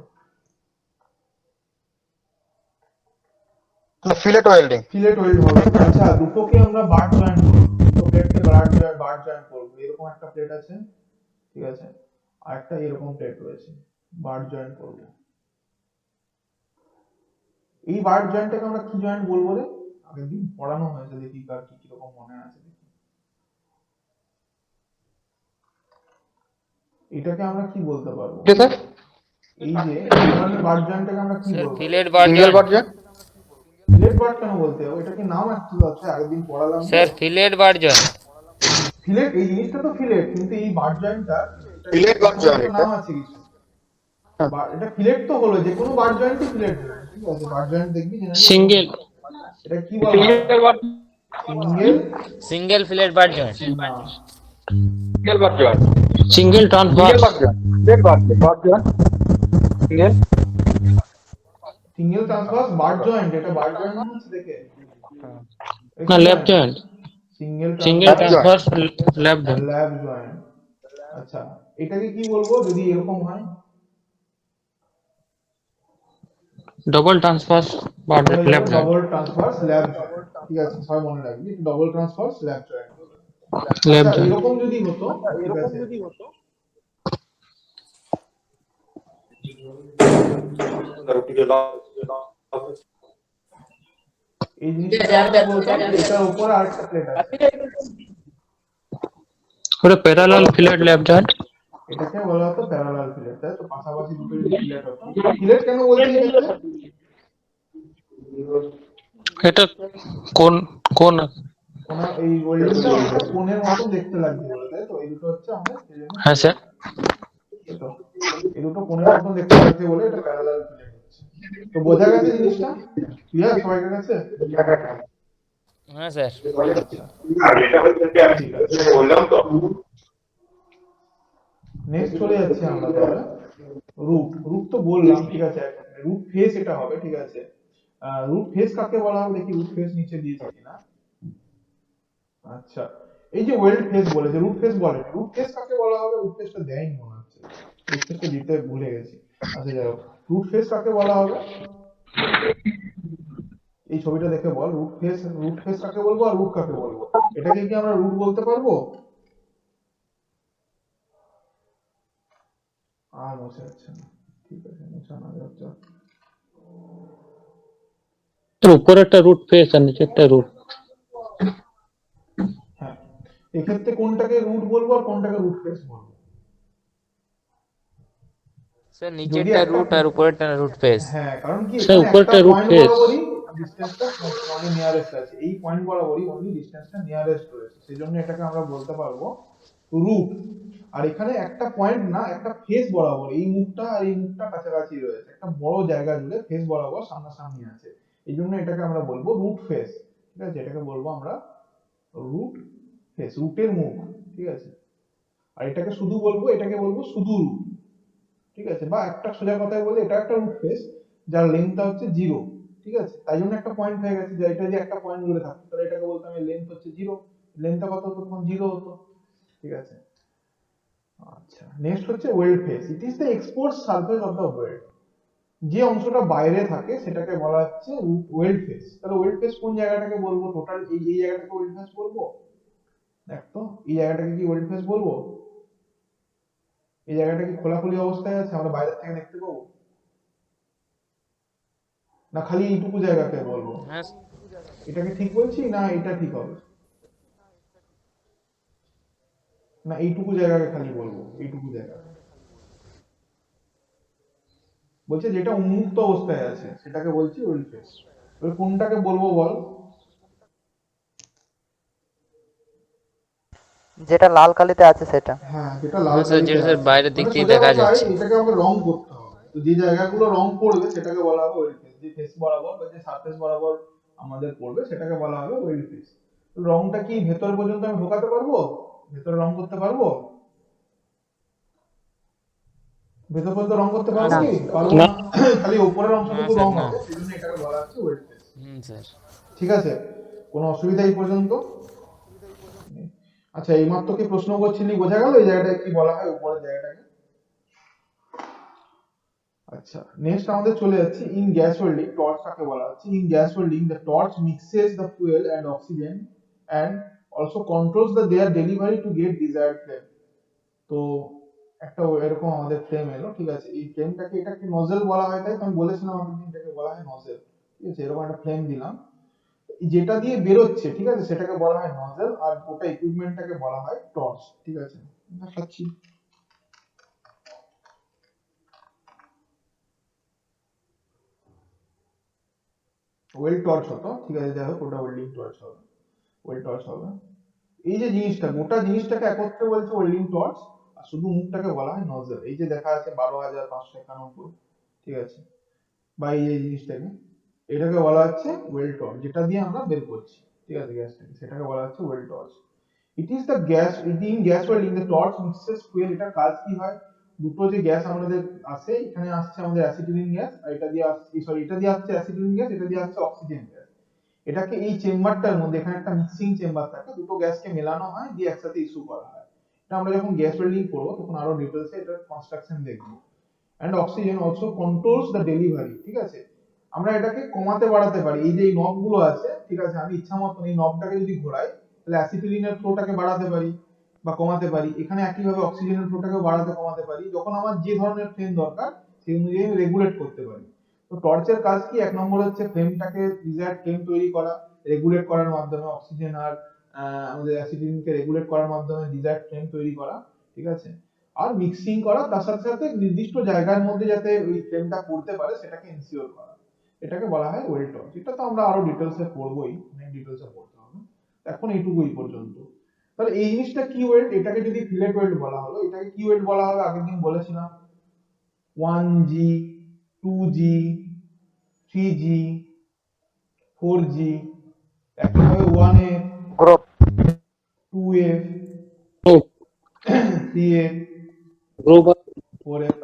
Fillet welding. ফিলেট ওয়েল্ড হবে। আচ্ছা, দুটোকে আমরা বার জয়েন্ট করব, দুটো প্লেটকে বার জয়েন্ট করব, এরকম একটা প্লেট আছে, ঠিক আছে, আর একটা এরকম প্লেট রয়েছে, বার জয়েন্ট করব। এই বার জয়েন্টটাকে আমরা কি জয়েন্ট বলবো রে? আগের দিন পড়ানো হয়েছে, দেখি কার কি কি রকম মনে আছে দেখি। এটাকে আমরা কি বলতে পারবো? স্যার এই যে এই ধরনের বার জয়েন্টটাকে আমরা কি বলবো? ফিলেট বার সিঙ্গেল জয়েন্ট। বার্জন। ফিলেট বার কেন বলতে হবে? এটা কি নাম অ্যাকচুয়ালি আছে, আগের দিন পড়ালাম তো। Sir fillet bar joint. Fillet, এই জিনিসটা তো ফিলেট, কিন্তু এই বার জয়েন্টটা Fillet bar joint এটা। নাম আছে কিছু। এটা ফিলেট তো হলো, যে কোনো বার জয়েন্টই ফিলেট জয়েন্ট, ঠিক আছে, বার জয়েন্ট দেখবি generally সিঙ্গেল। এটা কি বলা হয়? Single, single fillet bar joint. Single বার্জন। Single transverse. সিঙ্গেল বার্জন। Single. Single transverse bar joint, এটা বার জয়েন্ট হচ্ছে দেখে না, left joint. Single single Lap joint. Transverse left joint. Lap joint. আচ্ছা, এটাকে কি বলবো যদি এরকম হয়? ডবল ট্রান্সভার্স বা left joint. Double transverse lap joint, ঠিক আছে, সবাই মনে রাখবি, double transverse lap joint. Left আচ্ছা, জয়েন্ট। এরকম যদি হতো, ঠিক আছে, এই জিনিসটা আমরা বলতাম এটার উপরে আরেকটা প্লেট আছে, ওটা প্যারালাল ফিলেট লেফট জয়েন্ট। এটাকে বলা হতো প্যারালাল ফিলেট, তাই তো, পাশাপাশি দুটো যদি ফিলেট হতো। ফিলেট কেন বলছি এটাকে? এটা কোন কোন কোনা, এই ওয়েল্ডিংটা অনেকটা কোণের মতন দেখতে লাগছে বলে, তাই তো, এই দুটো হচ্ছে আমাদের সেজন্য হ্যাঁ স্যার। এই তো, এই দুটো কোণের মতন দেখতে লাগছে বলে এটা প্যারালাল ফিলেট হচ্ছে। তো বোঝা গেছে জিনিসটা? ক্লিয়ার সবাইকার কাছে? হ্যাঁ স্যার। নেক্সট চলে যাচ্ছি আমরা তাহলে রুট। রুট তো বললাম, ঠিক আছে, রুট ফেস এটা হবে, ঠিক আছে। রুট ফেস কাকে বলা হবে দেখি, রুট ফেস নিচে দিয়েছে কিনা। আচ্ছা, এই যে ওয়েল্ড ফেস বলেছে, রুট ফেস বলে, রুট ফেস কাকে বলা হবে? রুট ফেসটা দেয়নি মনে হচ্ছে, রুট ফেসটা দিতে ভুলে গেছি। আচ্ছা, যাই হোক, রুট ফেস কাকে বলা হবে? এই ছবিটা দেখে বল, রুট ফেস কাকে বলবো আর রুট কাকে বলবো? এটাকে কি আমরা রুট বলতে পারবো? আর বসে যাচ্ছে না, ঠিক আছে, মোছানো যাচ্ছে। এর উপরে একটা রুট ফেস আর নিচে একটা রুট। হ্যাঁ, এক্ষেত্রে কোনটাকে রুট বলবো আর কোনটাকে রুট ফেস বলবো? স্যার যদি নিচেরটা একটা রুট আর উপরেরটা রুট ফেস। হ্যাঁ, কারণ কি স্যার এখানে একটা উপরটা রুট পয়েন্ট ফেস। বরাবরই ডিসটেন্সটা অনলি নিয়ারেস্ট আছে, এই পয়েন্ট বরাবরই অনলি ডিসটেন্সটা নিয়ারেস্ট রয়েছে, সেই জন্য এটাকে আমরা বলতে পারবো রুট। আর এখানে একটা পয়েন্ট না, একটা ফেস বরাবর এই মুখটা আর এই মুখটা কাছাকাছি রয়েছে, একটা বড় জায়গা জুড়ে ফেস বরাবর সামনাসামনি আছে, এই জন্য এটাকে আমরা বলবো রুট ফেস। ঠিক আছে, এটাকে বলবো আমরা রুট ফেস, রুটের মুখ। ঠিক আছে, আর এটাকে শুধু বলবো, এটাকে বলবো শুধু রুট। ঠিক আছে, বা একটা সোজা কথায় বলে এটা একটা রুট ফেস যার লেন্থটা হচ্ছে 0। ঠিক আছে, তাই জন্য একটা পয়েন্ট হয়ে গেছে, যে এটা যে একটা পয়েন্ট জুড়ে থাকতো তাহলে এটাকে বলতাম এর লেন্থ হচ্ছে 0, লেন্থটা কত হতো তখন 0 হতো। ঠিক আছে, আচ্ছা নেক্সট হচ্ছে weld face. It is the expose surface of the weld, যে অংশটা বাইরে থাকে সেটাকে বলা হচ্ছে ওয়েল্ড ফেস। তাহলে ওয়েল্ড ফেস কোন জায়গাটাকে বলবো? টোটাল এই জায়গাটাকে ওয়েল্ড ফেস বলবো? দেখ তো, এই জায়গাটাকে কি ওয়েল্ড ফেস বলবো? এই জায়গাটা কি খোলাখুলি অবস্থায় আছে, আমরা বাইরে থেকে দেখতে পাবো, না খালি এইটুকু জায়গাকে বলবো? হ্যাঁ এটাকে ঠিক বলছি না এটা ঠিক হবে? না এইটুকু জায়গাকে খালি বলবো, এইটুকু জায়গা বলছে যেটা উন্মুক্ত অবস্থায় আছে সেটাকে বলছি ওয়েল্ড ফেস। এবার কোনটাকে বলবো বল? যেটা লাল কালিতে আছে সেটা। হ্যাঁ, যেটা লাল হ্যাঁ স্যার, কালিতে যেটা স্যার আছে, বাইরের দিক মানে থেকে সোজা দেখা কথায় যাচ্ছে। এটাকে আমাকে রং করতে হবে, তো যে জায়গাগুলো রং পড়বে সেটাকে বলা হবে ওয়েল্ড ফেস, যে ফেস বরাবর বা যে সারফেস বরাবর আমাদের পড়বে সেটাকে বলা হবে ওয়েল্ড ফেস। রংটা কি ভেতর পর্যন্ত আমি ঢোকাতে পারবো? ভেতরে রং করতে পারবো? ভেতর পর্যন্ত রং করতে না পারবো না। কি? স্যার। পারবো না। না। খালি উপরের না অংশটুকু স্যার রং না। হবে, সেই জন্য এটাকে বলা হচ্ছে ওয়েল্ড ফেস। স্যার। ঠিক আছে, কোনো অসুবিধা এই পর্যন্ত? আচ্ছা, এইমাত্র কি প্রশ্ন করছিলি, বোঝা গেল এই জায়গাটাকে কি বলা হয়, উপরের জায়গাটাকে? আচ্ছা, নেক্সট আমাদের চলে যাচ্ছে ইন গ্যাস ওয়েল্ডিং টর্চ কাকে বলা হচ্ছে। In gas welding the torch mixes the fuel and oxygen and also controls the their delivery to get desired flame. তো একটা এরকম আমাদের ফ্লেম এলো, ঠিক আছে, এই ফ্লেমটাকে এটাকে নজেল বলা হয়, তাই তো আমি বলেছিলাম আমি এটাকে বলা হয় নজেল। ঠিক আছে, এরকম একটা ফ্লেম দিলাম, যেটা দিয়ে বেরোচ্ছে, ঠিক আছে, সেটাকে বলা হয় নজেল, আর ওটা ইকুইপমেন্টটাকে বলা হয় টর্চ। ঠিক আছে, দেখাচ্ছি। ওয়েল টর্চ হতো, ঠিক আছে, যাই হোক ওটা ওয়েল্ডিং টর্চ হবে, ওয়েল টর্চ হবে। এই যে জিনিসটা, গোটা জিনিসটাকে একত্রে বলছে ওয়েল্ডিং টর্চ, আর শুধু মুখটাকে বলা হয় নজেল। এই যে দেখা আছে 12,591, ঠিক আছে, বা এই যে জিনিসটাকে, এটাকে বলা হচ্ছে ওয়েল টর্চ, যেটা দিয়ে আমরা বের করছি, ঠিক আছে, গ্যাসটাকে, সেটাকে বলা হচ্ছে well torch. It is the gas, in gas welding the torch mixes fuel. এটার কাজ কি হয়? দুটো যে গ্যাস আমাদের আসে, এখানে আসছে আমাদের অ্যাসিটিলিন গ্যাস, আর এটা দিয়ে আসছে, সরি, এটা দিয়ে আসছে অ্যাসিটিলিন গ্যাস, এটা দিয়ে আসছে অক্সিজেন গ্যাস। এটাকে এই চেম্বারটার মধ্যে, এখানে একটা মিক্সিং চেম্বার থাকে, দুটো গ্যাসকে মেলানো হয়, দিয়ে একসাথে ইস্যু করা হয়। এটা আমরা যখন গ্যাস ওয়েল্ডিং করবো তখন আরো ডিটেলসে এটার কনস্ট্রাকশন দেখবো। And oxygen also controls the delivery. ঠিক আছে, আমরা এটাকে কমাতে বাড়াতে পারি, এই যে এই নব গুলো আছে, ঠিক আছে, আমি ইচ্ছা মতন এই নবটাকে যদি ঘোরাই তাহলে অ্যাসিটিলিনের ফ্লোটাকে বাড়াতে পারি বা কমাতে পারি। এখানে একইভাবে অক্সিজেনের ফ্লোটাকেও বাড়াতে কমাতে পারি, যখন আমার যে ধরনের ফ্লেম দরকার সেই অনুযায়ী আমি রেগুলেট করতে পারি। তো টর্চের কাজ কি? এক নম্বর হচ্ছে ফ্লেমটাকে, ডিজায়ার্ড ফ্লেম তৈরি করা, রেগুলেট করার মাধ্যমে অক্সিজেন আর আমাদের অ্যাসিটিলিনকে রেগুলেট করার মাধ্যমে ডিজায়ার্ড ফ্লেম তৈরি করা। ঠিক আছে, আর মিক্সিং করা, তার সাথে সাথে নির্দিষ্ট জায়গার মধ্যে যাতে ওই ফ্লেমটা পড়তে পারে সেটাকে এনসিওর করা, এটাকে বলা হয় ওয়েল টর্চ। এটা তো আমরা আরো ডিটেলসে পড়বোই, অনেক ডিটেলসে পড়তে হবে, এখন এইটুকুই পর্যন্ত। তাহলে এই জিনিসটা কি ওয়েল্ড? এটাকে যদি ফিলেট ওয়েল্ড বলা হলো, এটাকে কি ওয়েল্ড বলা হবে? আগের দিন বলেছিলাম 1G, 2G, 3G, 4G, একইভাবে 1F, group 2F, group 3F, group 4F।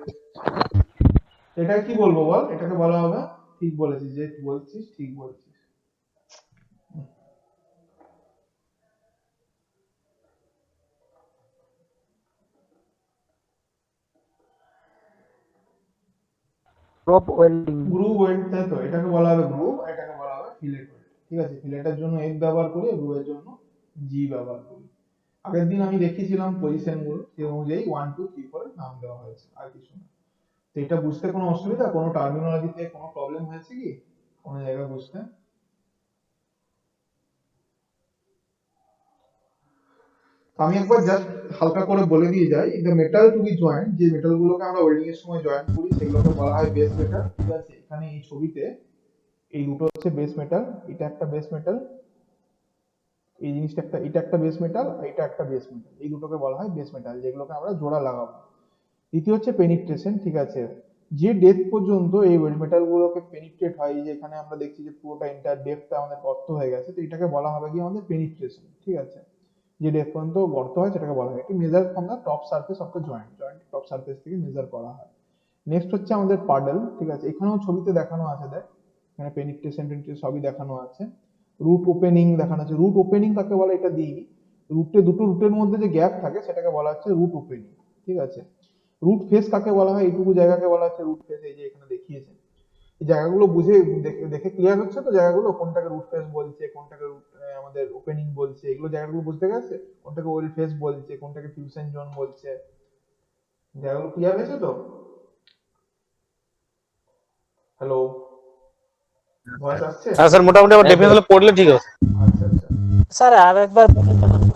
এটাকে কি বলবো বল? এটাকে বলা হবে, ঠিক বলেছিস, যে বলছিস ঠিক বলছিস, গ্রুপ ওয়েল্ডিং। গ্রুভ ওয়েল্ড, তাই তো, এটাকে বলা হবে গ্রুভ, এটাকে বলা হবে ফিলেট ওয়েল্ড। ঠিক আছে, ফিলেটের জন্য এফ ব্যবহার করি, গ্রুভের জন্য জি ব্যবহার করি। আগের দিন আমি দেখিয়েছিলাম পজিশন গুলো, সেই অনুযায়ী 1 2 3 4 এর নাম দেওয়া হয়েছে, আর কিছু না। তো এটা বুঝতে কোনো অসুবিধা, কোনো টার্মিনোলজিতে কোনো প্রবলেম হয়েছে কি, কোনো জায়গা বুঝতে? আমি একবার জাস্ট হালকা করে বলে দিয়ে যাই, the metal to be joint, যে মেটাল গুলোকে আমরা ওয়েল্ডিং এর সময় জয়েন করি সেগুলোকে বলা হয় বেস মেটাল। ঠিক আছে, এখানে এই ছবিতে এই দুটো হচ্ছে বেস মেটাল, এটা একটা বেস মেটাল, এই জিনিসটা একটা, এটা একটা বেস মেটাল, এটা একটা বেস মেটাল, এই দুটোকে বলা হয় বেস মেটাল, যেগুলোকে আমরা জোড়া লাগাবো। দ্বিতীয় হচ্ছে পেনিট্রেশন। ঠিক আছে, যে ডেপথ পর্যন্ত এই ওয়েল্ড মেটাল গুলোকে পেনিট্রেট হয়, এই যে এখানে আমরা দেখছি যে পুরোটা ইন্টার ডেপথটা আমাদের গর্ত হয়ে গেছে, তো এটাকে বলা হবে কি আমাদের পেনিট্রেশন। ঠিক আছে, যে ডেপথ পর্যন্ত গর্ত হয় সেটাকে বলা হয়, এটি measure from the top surface of the joint, joint top surface থেকে মেজার করা হয়। নেক্সট হচ্ছে আমাদের পাডল। ঠিক আছে, এখানেও ছবিতে দেখানো আছে, দেখ এখানে পেনিট্রেশন সবই দেখানো আছে। রুট ওপেনিং দেখানো আছে, রুট ওপেনিং কাকে বলে এটা দিইনি। দুটো রুটের মধ্যে যে গ্যাপ থাকে সেটাকে বলা হচ্ছে রুট ওপেনিং। ঠিক আছে, রুট ফেস কাকে বলা হয়, এইটুকু জায়গাকে বলা হচ্ছে রুট ফেস। এই যে এখানে দেখিয়েছে, এই জায়গাগুলো বুঝে দেখে ক্লিয়ার হচ্ছে তো, জায়গাগুলো কোনটাকে রুট ফেস বলছে, কোনটাকে রুট আমাদের ওপেনিং বলছে, এগুলো জায়গাগুলো বুঝতে গেছে, কোনটাকে ওয়েল ফেস বলছে, কোনটাকে ফিউশন জোন বলছে, জায়গাগুলো ক্লিয়ার হয়েছে তো? হ্যালো, ভয়েস আসছে? হ্যাঁ স্যার, মোটামুটি আমার ডেফিনেশন পড়লে ঠিক আছে। আচ্ছা আচ্ছা, স্যার আর একবার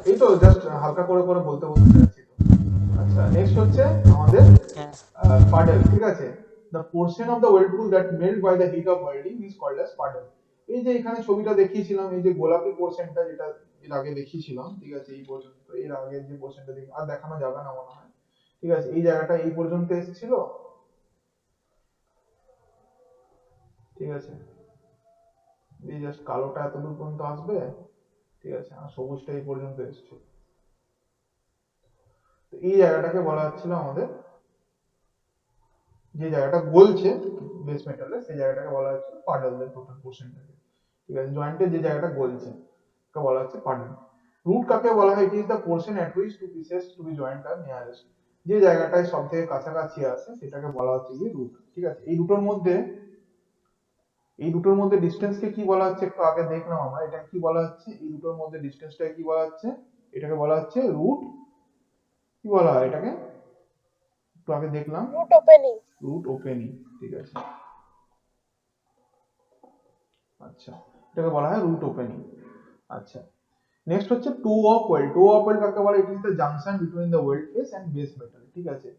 এই তো জাস্ট হালকা করে করে বলতে বলতে যাচ্ছি তো। আচ্ছা, নেক্সট হচ্ছে আমাদের পাডল। ঠিক আছে, the portion of the whirlpool that melt by the heat of welding is called as paddle। এই যে এখানে ছবিটা দেখিয়েছিলাম, এই যে গোলাপি পোর্শনটা যেটা এর আগে দেখিয়েছিলাম, ঠিক আছে, এই পর্যন্ত, এর আগে যে পোর্শনটা দেখি আর দেখানো যাবে না মনে হয়। ঠিক আছে, এই জায়গাটা এই পর্যন্ত এসেছিল। ঠিক আছে, এই জাস্ট কালোটা এতদূর পর্যন্ত আসবে। ঠিক আছে, আর সবুজটা এই পর্যন্ত এসেছিল। তো এই জায়গাটাকে বলা হচ্ছিল আমাদের, যে জায়গাটা গলছে বেস মেটালে, সেই জায়গাটাকে বলা হচ্ছে পাডলের টোটাল পোর্শনটাকে। ঠিক আছে, জয়েন্টের যে জায়গাটা গলছে তাকে বলা হচ্ছে পাডল। রুট কাকে বলা হয়, it is the portion at which two pieces to be joint are nearest, যে জায়গাটায় সব থেকে কাছাকাছি আছে সেটাকে বলা হচ্ছে কি রুট। ঠিক আছে, এই দুটোর মধ্যে ডিসটেন্সকে কি বলা হচ্ছে একটু আগে দেখলাম আমরা, এটা কি বলা হচ্ছে, এই দুটোর মধ্যে ডিসটেন্সটাকে কি বলা হচ্ছে, এটাকে বলা হচ্ছে রুট, কি বলা হয় এটাকে, একটু আগে দেখলাম, রুট ওপেনিং, রুট ওপেনিং। ঠিক আছে, আচ্ছা, এটাকে বলা হয় রুট ওপেনিং। আচ্ছা, নেক্সট হচ্ছে toe of weld. Toe of weld কাকে বলে, it is the junction between the weld face and base metal. ঠিক আছে,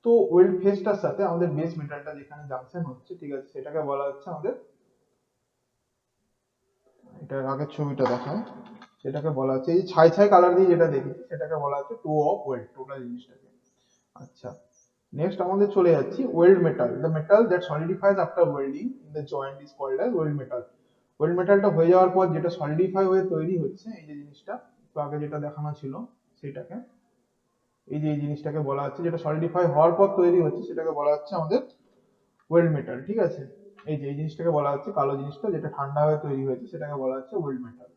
তো ওয়েল্ড ফেসটার সাথে আমাদের বেস মেটালটা যেখানে জাংশন হচ্ছে, ঠিক আছে, সেটাকে বলা হচ্ছে আমাদের, এটার আগের ছবিটা দেখায়, সেটাকে বলা হচ্ছে, এই ছাই ছাই কালার দিয়ে যেটা দেখেছি সেটাকে বলা হচ্ছে টো অফ ওয়েল্ড, টোটাল জিনিসটাকে। আচ্ছা, নেক্সট আমাদের চলে যাচ্ছি weld metal. The metal that solidifies after welding in the joint is called as weld metal. Weld মেটালটা হয়ে যাওয়ার পর যেটা সলিডিফাই হয়ে তৈরি হচ্ছে, এই যে জিনিসটা তো আগে যেটা দেখানো ছিল সেটাকে, এই যে এই জিনিসটাকে বলা হচ্ছে, যেটা সলিডিফাই হওয়ার পর তৈরি হচ্ছে সেটাকে বলা হচ্ছে আমাদের ওয়েল্ড মেটাল। ঠিক আছে, এই যে এই জিনিসটাকে বলা হচ্ছে, কালো জিনিসটা যেটা ঠান্ডা হয়ে তৈরি হয়েছে সেটাকে বলা হচ্ছে weld metal.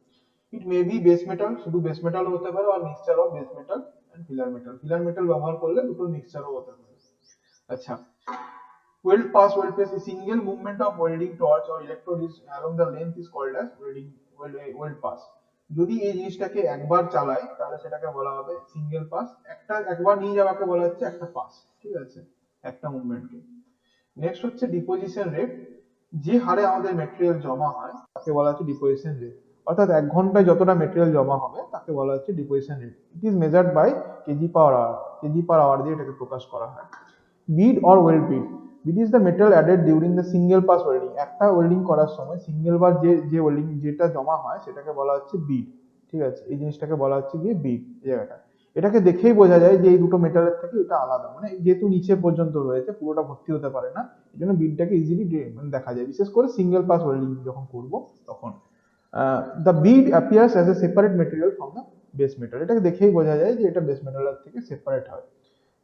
It may be base metal, শুধু বেস মেটাল হতে পারে, আর mixture of base metal and filler metal, filler metal ব্যবহার করলে দুটো মিক্সচারও হতে পারে। আচ্ছা, weld pass, weld pass, a single movement of welding torch or electrode is along the length is called as weld pass। যদি এই জিনিসটাকে একবার চালাই তাহলে সেটাকে বলা হবে সিঙ্গেল পাস, একবার নিয়ে যাওয়াকে বলা হচ্ছে একটা পাস। ঠিক আছে, একটা মুভমেন্টকে। নেক্সট হচ্ছে ডিপোজিশন রেট, যে হারে আমাদের মেটেরিয়াল জমা হয় তাকে বলা হচ্ছে ডিপোজিশন রেট, অর্থাৎ 1 ঘন্টায় যতটা মেটেরিয়াল জমা হবে তাকে বলা হচ্ছে deposition rate. It is measured by K G per hour, K G per hour দিয়ে এটাকে প্রকাশ করা হয়। Bead or weld bead, bead is the metal added during the single pass welding, একটা ওয়েল্ডিং করার সময় সিঙ্গেল বার যে ওয়েল্ডিং যেটা জমা হয় সেটাকে বলা হচ্ছে বিড। ঠিক আছে, এই জিনিসটাকে বলা হচ্ছে গিয়ে বিড জায়গাটা। এটাকে দেখেই বোঝা যায় যে এই দুটো মেটালের থেকে এটা আলাদা, মানে যেহেতু নিচে পর্যন্ত রয়েছে পুরোটা ভর্তি হতে পারে না, এই জন্য বিডটাকে ইজিলি দেখা যায়, বিশেষ করে সিঙ্গেল পাস ওয়েল্ডিং যখন করব তখন। The bead appears as a separate material from the base metal, এটাকে দেখেই বোঝা যায় যে এটা বেস মেটালের থেকে সেপারেট হয়।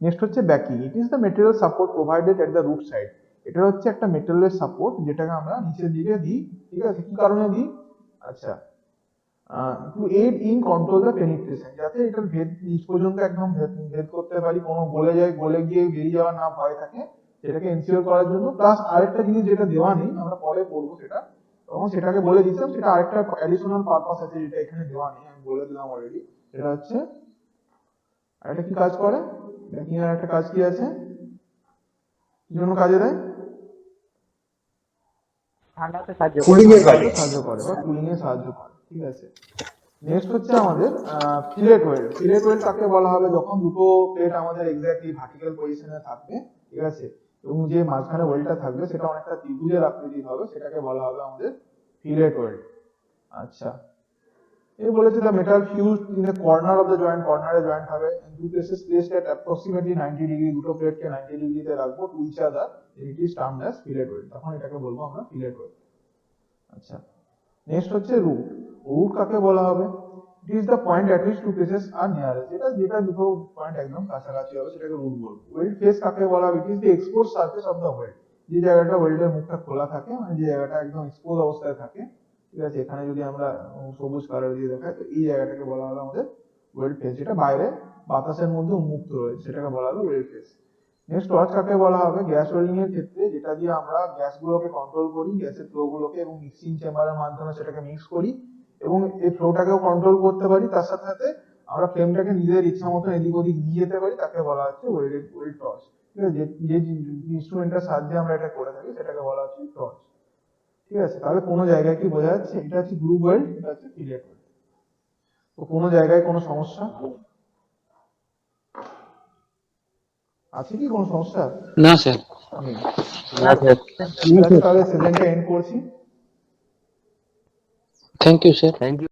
নেক্সট হচ্ছে backing, it is the material support provided at the root side, এটা হচ্ছে একটা মেটেরিয়ালের সাপোর্ট যেটাকে আমরা নিচের দিকে দিই। ঠিক আছে, কি কারণে দিই, আচ্ছা, to aid in control the penetration, যাতে এটা নিচ পর্যন্ত একদম ভেদ করতে পারি, কোনো গলে গিয়ে বেরিয়ে যাওয়ার না ভয় থাকে, সেটাকে এনশিওর করার জন্য। প্লাস আরেকটা জিনিস যেটা দেওয়া নেই, আমরা পরে পড়বো সেটা, তখন সেটাকে বলে দিচ্ছিলাম, সেটা আরেকটা অ্যাডিশনাল পারপাস আছে যেটা এখানে দেওয়া নেই, আমি বলে দিলাম অলরেডি। সেটা হচ্ছে আরেকটা কি কাজ করে, ব্যাকিং এর একটা কাজ কি আছে, কি জন্য কাজে দেয়, ঠান্ডাতে সাহায্য কুলিং এর কাজে সাহায্য করে বা কুলিং এ সাহায্য করে। ঠিক আছে, নেক্সট হচ্ছে আমাদের ফিলেট ওয়েল্ড। ফিলেট ওয়েল্ড কাকে বলা হবে? যখন দুটো প্লেট আমাদের এক্স্যাক্টলি ভার্টিক্যাল পজিশনে থাকবে, ঠিক আছে, এবং যে মাঝখানে ওয়েল্ডটা থাকবে সেটা অনেকটা ত্রিভুজের আকৃতির হবে, সেটাকে বলা হবে আমাদের ফিলেট ওয়েল্ড। আচ্ছা, এই বলেছে the metal fused in the corner of the joint, কর্নারে জয়েন্ট হবে, two places placed at approximately 90 degree, দুটো প্লেটকে 90 ডিগ্রিতে রাখবো to each other, it is termed as fillet weld, তখন এটাকে বলবো আমরা ফিলেট ওয়েল্ড। আচ্ছা, নেক্সট হচ্ছে রুট। রুট কাকে বলা হবে? It is the point at which two places are nearest, যেটা দুটো পয়েন্ট একদম কাছাকাছি হবে সেটাকে রুট বলবো। ওয়েল্ড ফেস কাকে বলা হবে? It is the expose surface of the weld, যে জায়গাটা ওয়েল্ডের মুখটা খোলা থাকে, মানে যে জায়গাটা একদম এক্সপোজ অবস্থায় থাকে, ঠিক আছে, এখানে যদি আমরা সবুজ কালার দিয়ে দেখাই তো এই জায়গাটাকে বলা হবে আমাদের ওয়েল্ড ফেস, যেটা বাইরে বাতাসের মধ্যে উন্মুক্ত রয়েছে, সেটাকে বলা হবে ওয়েল্ড ফেস। নেক্সট টর্চ কাকে বলা হবে? গ্যাস ওয়েল্ডিং এর ক্ষেত্রে যেটা দিয়ে আমরা গ্যাসগুলোকে কন্ট্রোল করি, গ্যাসের ফ্লো গুলোকে, এবং মিক্সিং চেম্বারের মাধ্যমে সেটাকে মিক্স করি এবং এই ফ্লোটাকেও কন্ট্রোল করতে পারি, তার সাথে সাথে আমরা ফ্লেমটাকে নিজের ইচ্ছা মতো এদিক ওদিক নিয়ে যেতে পারি, তাকে বলা হচ্ছে ওয়েল্ড টর্চ, ঠিক আছে, যে ইনস্ট্রুমেন্টের সাহায্যে আমরা এটা করে থাকি সেটাকে বলা হচ্ছে টর্চ। ঠিক আছে, তাহলে কোনো জায়গায় কি বোঝা যাচ্ছে? এটা হচ্ছে গ্রুপ ওয়েল্ড, এটা হচ্ছে ফিলেট ওয়েল্ড। তো কোনো জায়গায় কোনো সমস্যা আছে কি? কোনো সমস্যা না স্যার। নেই? না স্যার। ঠিক আছে, তাহলে সেশনটা এন্ড করছি। Thank you sir. Thank you.